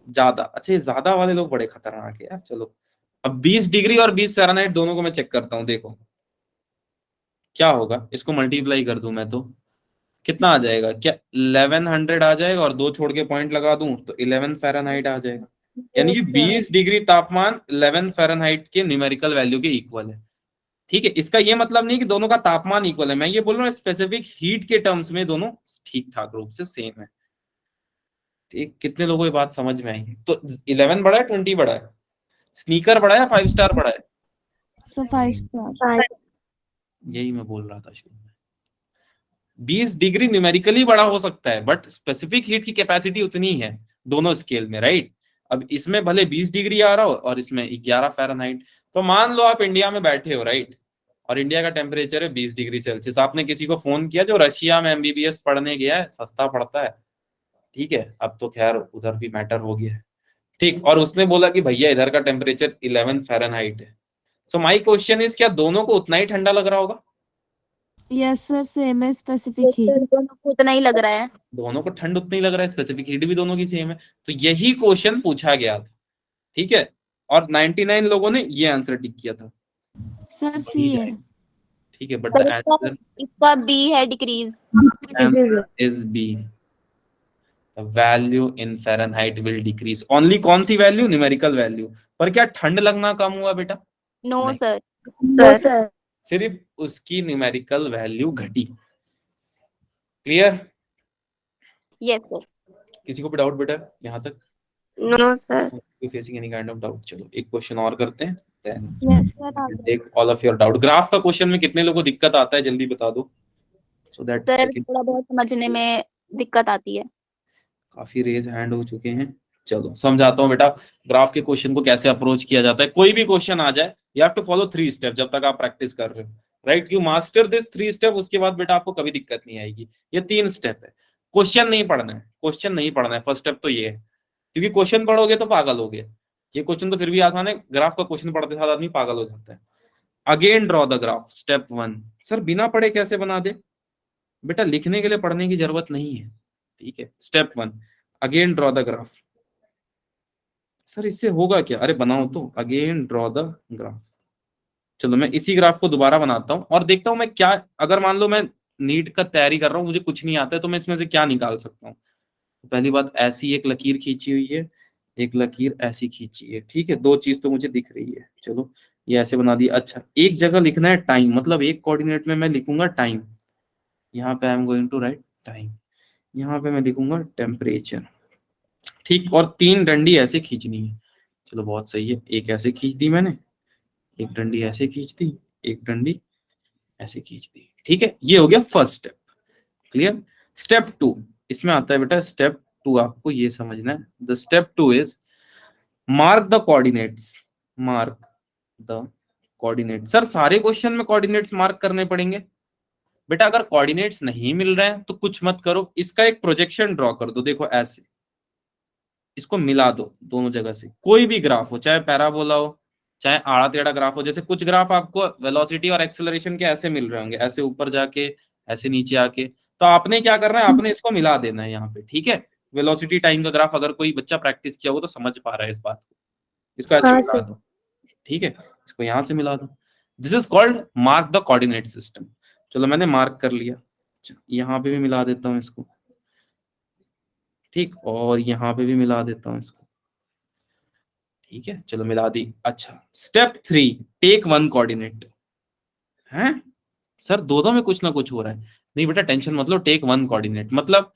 ज्यादा। अच्छा, ये ज्यादा वाले लोग बड़े खतरनाक है यार। चलो अब 20 डिग्री और 20 फ़ारेनहाइट दोनों को मैं चेक करता हूं, देखो क्या होगा। इसको मल्टीप्लाई कर दूं मैं तो कितना आ जाएगा? क्या 1100 आ जाएगा, और 2 छोड़ के पॉइंट लगा दूं तो 11 फ़ारेनहाइट आ जाएगा। यानी कि 20 डिग्री तापमान 11 फ़ारेनहाइट के न्यूमेरिकल वैल्यू के इक्वल है। ठीक है, इसका ये मतलब नहीं कि दोनों का तापमान इक्वल है, मैं ये बोल रहा हूँ स्पेसिफिक हीट के टर्म्स में दोनों ठीक ठाक रूप से सेम है। ठीक, कितने लोगों को ये बात समझ में आई? तो 11 बड़ा है 20 बड़ा है? स्नीकर बड़ा है या 5 स्टार बड़ा है? Sir 5 star. यही मैं बोल रहा था शुरू में। 20 डिग्री न्यूमेरिकली बड़ा हो सकता है बट स्पेसिफिक हीट की कैपेसिटी उतनी ही है दोनों स्केल में, राइट। अब इसमें भले 20 डिग्री आ रहा हो और इसमें 11 फ़ारेनहाइट। तो मान लो आप इंडिया में बैठे हो, राइट, और इंडिया का टेम्परेचर है 20 डिग्री सेल्सियस। आपने किसी को फोन किया जो रशिया में एमबीबीएस पढ़ने गया है, सस्ता पड़ता है, ठीक है, अब तो खैर उधर भी मैटर हो गया है, ठीक, और उसने बोला कि भैया इधर का टेम्परेचर 11 फ़ारेनहाइट है। सो माय क्वेश्चन इज, क्या दोनों को उतना ही ठंडा लग रहा होगा? यस सर सेम है स्पेसिफिक हीट। दोनों को उतना ही लग रहा है। दोनों को ठंड उतना ही लग रहा है, स्पेसिफिक हीट भी दोनों की सेम है। तो यही क्वेश्चन पूछा गया था, ठीक है, और 99 लोगों ने ये आंसर टिक किया था। सर सी है। ठीक है, बट सर द इसका आंसर इसका बी है, decrease. Is B, the value in Fahrenheit will decrease. Only कौन सी वैल्यू? Numerical value. पर क्या ठंड लगना कम हुआ बेटा? नो नहीं, सर। सर सिर्फ उसकी न्यूमेरिकल वैल्यू घटी। क्लियर? Yes sir. किसी को भी डाउट बेटा यहाँ तक? No sir. Facing any kind of doubt? चलो एक क्वेश्चन और करते हैं, then yes sir take all of your doubt. Graph का क्वेश्चन में कितने लोगों को दिक्कत आता है, जल्दी बता दो, सो दैट सर थोड़ा बहुत समझने में दिक्कत आती है। काफी रेज हैंड हो चुके हैं। चलो समझाता हूँ बेटा, ग्राफ के क्वेश्चन को कैसे अप्रोच किया जाता है। कोई भी क्वेश्चन आ जाए, you have to follow 3 step जब तक आप प्रैक्टिस कर रहे हो, right. You master this 3 step, उसके बाद बेटा आपको कभी दिक्कत नहीं आएगी। ये 3 स्टेप है। क्वेश्चन नहीं पढ़ना है, क्वेश्चन नहीं पढ़ना है, फर्स्ट स्टेप तो ये है, क्योंकि क्वेश्चन पढ़ोगे तो पागल हो गए। ये क्वेश्चन तो फिर भी आसान है, ग्राफ का क्वेश्चन पढ़ते साथ आदमी पागल हो जाता है। Again draw the graph, step 1। Sir बिना पढ़े कैसे बना दे? बेटा लिखने के लिए पढ़ने की जरूरत नहीं है, ठीक है। Step 1, again draw the graph. Sir इससे होगा क्या? अरे बनाओ तो, अगेन ड्रॉ द ग्राफ। चलो मैं इसी ग्राफ को दोबारा बनाता हूं और देखता हूं मैं क्या, अगर मान लो मैं नीट का तैयारी कर रहा हूं, मुझे कुछ नहीं आता है, तो मैं इसमें से क्या निकाल सकता हूँ। पहली बात, ऐसी एक लकीर खींची हुई है, एक लकीर ऐसी खींची है, ठीक है, 2 चीज तो मुझे दिख रही है। चलो ये ऐसे बना दिया। अच्छा, एक जगह लिखना है टाइम, मतलब एक कोऑर्डिनेट में मैं लिखूंगा टाइम, यहाँ पे I am going to write time, यहाँ पे मैं लिखूंगा टेम्परेचर, ठीक, और 3 डंडी ऐसे खींचनी है। चलो बहुत सही है, एक ऐसे खींच दी मैंने, एक डंडी ऐसे खींच दी, एक डंडी ऐसे खींच दी, ठीक है। ये हो गया फर्स्ट स्टेप, क्लियर। स्टेप 2 इसमें आता है बेटा, स्टेप 2 आपको ये समझना है। The step 2 is mark the coordinates, mark the coordinate. Sir सारे क्वेश्चन में कोऑर्डिनेट्स मार्क करने पड़ेंगे? बेटा अगर कोऑर्डिनेट्स नहीं मिल रहे हैं तो कुछ मत करो, इसका एक प्रोजेक्शन ड्रॉ कर दो, देखो ऐसे, इसको मिला दो दोनों जगह से, कोई भी ग्राफ हो, चाहे पैराबोला हो, चाहे आड़ा टेढ़ा ग्राफ हो। जैसे कुछ ग्राफ आपको वेलोसिटी और एक्सेलरेशन के ऐसे मिल रहे होंगे, ऐसे ऊपर जाके, ऐसे नीचे आके, तो आपने क्या करना है, आपने इसको मिला देना है यहाँ पे, ठीक है। वेलोसिटी टाइम का ग्राफ अगर कोई बच्चा प्रैक्टिस किया हो तो समझ पा रहा है इस बात को, इसको ऐसे हाँ मिला सर। दो, ठीक है, इसको यहां से मिला दो। This is called mark the coordinate system. चलो मैंने मार्क कर लिया, यहाँ पे भी मिला देता हूँ इसको, ठीक, और यहाँ पे भी मिला देता हूँ इसको, ठीक है, चलो मिला दी। अच्छा स्टेप 3 टेक वन कोऑर्डिनेट। हैं सर दोनों में कुछ ना कुछ हो रहा है। नहीं बेटा टेंशन मत लो, टेक वन कोऑर्डिनेट मतलब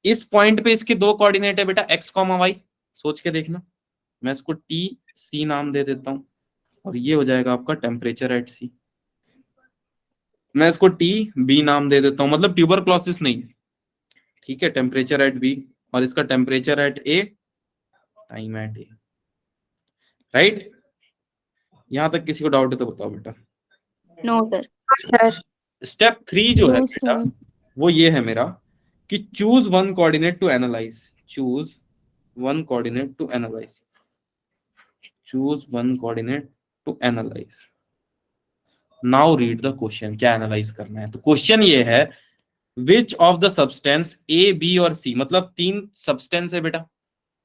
इस पॉइंट पे इसके दो कोऑर्डिनेट है बेटा, एक्स कॉमा वाई। सोच के देखना, मैं इसको टी सी नाम दे देता हूं, और ये हो जाएगा आपका टेम्परेचर एट सी। मैं इसको टी बी नाम दे देता हूं, मतलब ट्यूबरक्लोसिस नहीं, ठीक है, टेम्परेचर एट बी, और इसका temperature at A, time at A, right. यहां तक किसी को डाउट है तो बताओ बेटा। No sir. सर स्टेप 3 जो है Yes, बेटा, sir. वो ये है मेरा कि choose one coordinate to analyse, choose one coordinate to analyse, choose one coordinate to analyse. Now read the question, क्या एनालाइज करना है। तो क्वेश्चन ये है, which of the substance A B और सी, मतलब 3 सब्सटेंस है बेटा,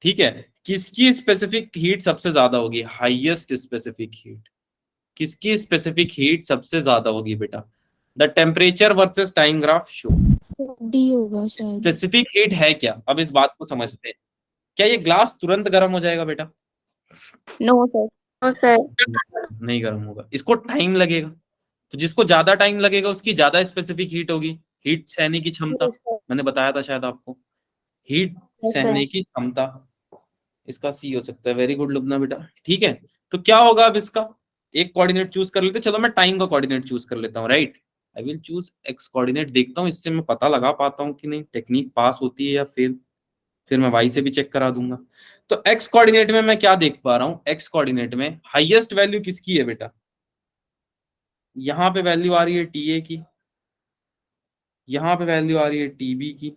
ठीक है, किसकी स्पेसिफिक हीट सबसे ज्यादा होगी, हाईएस्ट स्पेसिफिक हीट, किसकी स्पेसिफिक हीट सबसे ज्यादा होगी बेटा। The temperature versus time graph show. D होगा शायद. स्पेसिफिक हीट है क्या, अब इस बात को समझते हैं। क्या ये ग्लास तुरंत गर्म हो जाएगा बेटा? No sir. No sir. नहीं गर्म होगा, इसको टाइम लगेगा। तो जिसको ज्यादा टाइम लगेगा उसकी ज्यादा स्पेसिफिक हीट होगी, हीट सहने की क्षमता, मैंने बताया था शायद आपको, हीट सहने की क्षमता, इसका सी हो सकता है। वेरी गुड लुबना बेटा, ठीक है। तो क्या होगा अब इसका, एक कोऑर्डिनेट चूज कर लेते, चलो मैं टाइम का कोऑर्डिनेट चूज कर लेता हूँ, right. I will choose x coordinate, देखता हूँ इससे मैं पता लगा पाता हूँ कि नहीं, टेक्निक पास होती है या फिर मैं वाई से भी चेक करा दूंगा। तो एक्स कोऑर्डिनेट में मैं क्या देख पा रहा हूँ, एक्स कोऑर्डिनेट में हाईएस्ट वैल्यू किसकी है बेटा, यहाँ पे वैल्यू आ रही है टी ए की, यहाँ पे वैल्यू आ रही है टी बी की,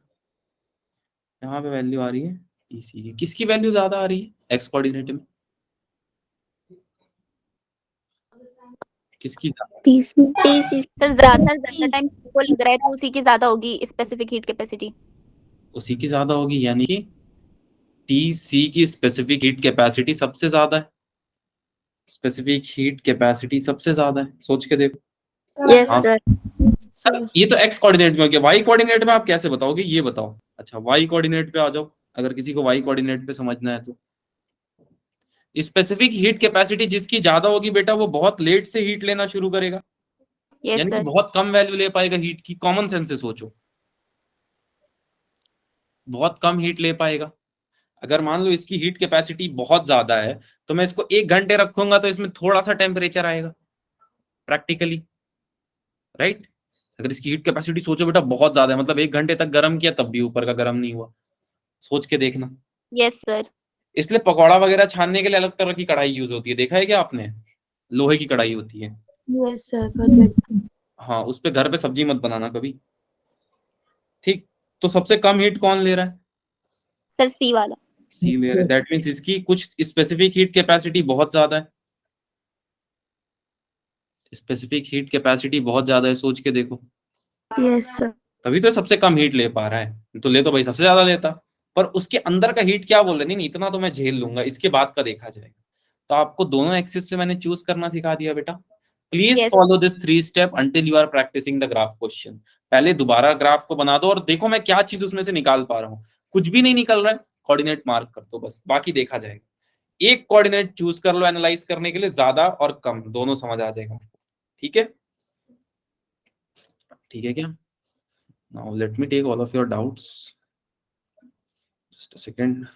यहाँ पे वैल्यू आ रही है टी सी की। किसकी वैल्यू ज्यादा आ रही है एक्स कोऑर्डिनेट में, किसकी ज्यादा? टीसी सर, ज्यादा टाइम को लग रहा है तो उसी की ज्यादा होगी स्पेसिफिक हीट कैपेसिटी। उसी की ज्यादा होगी, यानी कि टी सी की स्पेसिफिक हीट कैपेसिटी सबसे ज्यादा है, स्पेसिफिक हीट कैपेसिटी सबसे ज्यादा है, सोच के देखो। यस हाँ सर। सर ये तो एक्स कोऑर्डिनेट में हो गया, वाई कोऑर्डिनेट में आप कैसे बताओगे ये बताओ। अच्छा वाई कोऑर्डिनेट पे आ जाओ, अगर किसी को वाई कोऑर्डिनेट पे समझना है तो। स्पेसिफिक हीट कैपेसिटी जिसकी ज्यादा होगी बेटा वो बहुत लेट से हीट लेना शुरू करेगा, यस यानी कि सर। बहुत कम वैल्यू ले पाएगा हीट की। कॉमन सेंस से सोचो, बहुत कम हीट ले पाएगा। अगर मान लो इसकी हीट कैपेसिटी बहुत ज्यादा है तो मैं इसको 1 घंटे रखूंगा तो इसमें थोड़ा सा टेम्परेचर आएगा प्रैक्टिकली, राइट। अगर इसकी हीट कैपेसिटी सोचो बेटा बहुत ज्यादा है, मतलब 1 घंटे तक गर्म किया तब भी ऊपर का गर्म नहीं हुआ, सोच के देखना। यस सर। इसलिए पकौड़ा वगैरह छानने के लिए अलग तरह की कढ़ाई यूज होती है, देखा है क्या आपने, लोहे की कढ़ाई होती है। Yes sir. हाँ उस पे घर पे सब्जी मत बनाना कभी, ठीक। तो सबसे कम हीट कौन ले रहा है, सर सी वाला। सी ले रहा है, दैट मींस इसकी कुछ स्पेसिफिक हीट कैपेसिटी बहुत ज्यादा है, स्पेसिफिक हीट कैपेसिटी बहुत ज्यादा है, सोच के देखो। Yes sir. तभी तो सबसे कम हीट ले पा रहा है, तो ले तो भाई सबसे ज्यादा लेता, पर उसके अंदर का हीट क्या बोल रहे, नहीं नहीं इतना तो मैं झेल लूंगा, इसके बाद का देखा जाएगा। तो आपको दोनों एक्सिस से मैंने चूज करना सिखा दिया बेटा। Please Yes. Follow this 3 step until you are practising the graph question. पहले दोबारा ग्राफ को बना दो और देखो मैं क्या चीज उसमें से निकाल पा रहा हूँ, कुछ भी नहीं निकल रहा है कोऑर्डिनेट मार्क कर दो बस, बाकी देखा जाएगा। एक कोऑर्डिनेट चूज कर लो एनालाइज करने के लिए, ज्यादा और कम दोनों समझ आ जाएगा, ठीक है। ठीक है क्या, now let me take all of your doubts, just a second।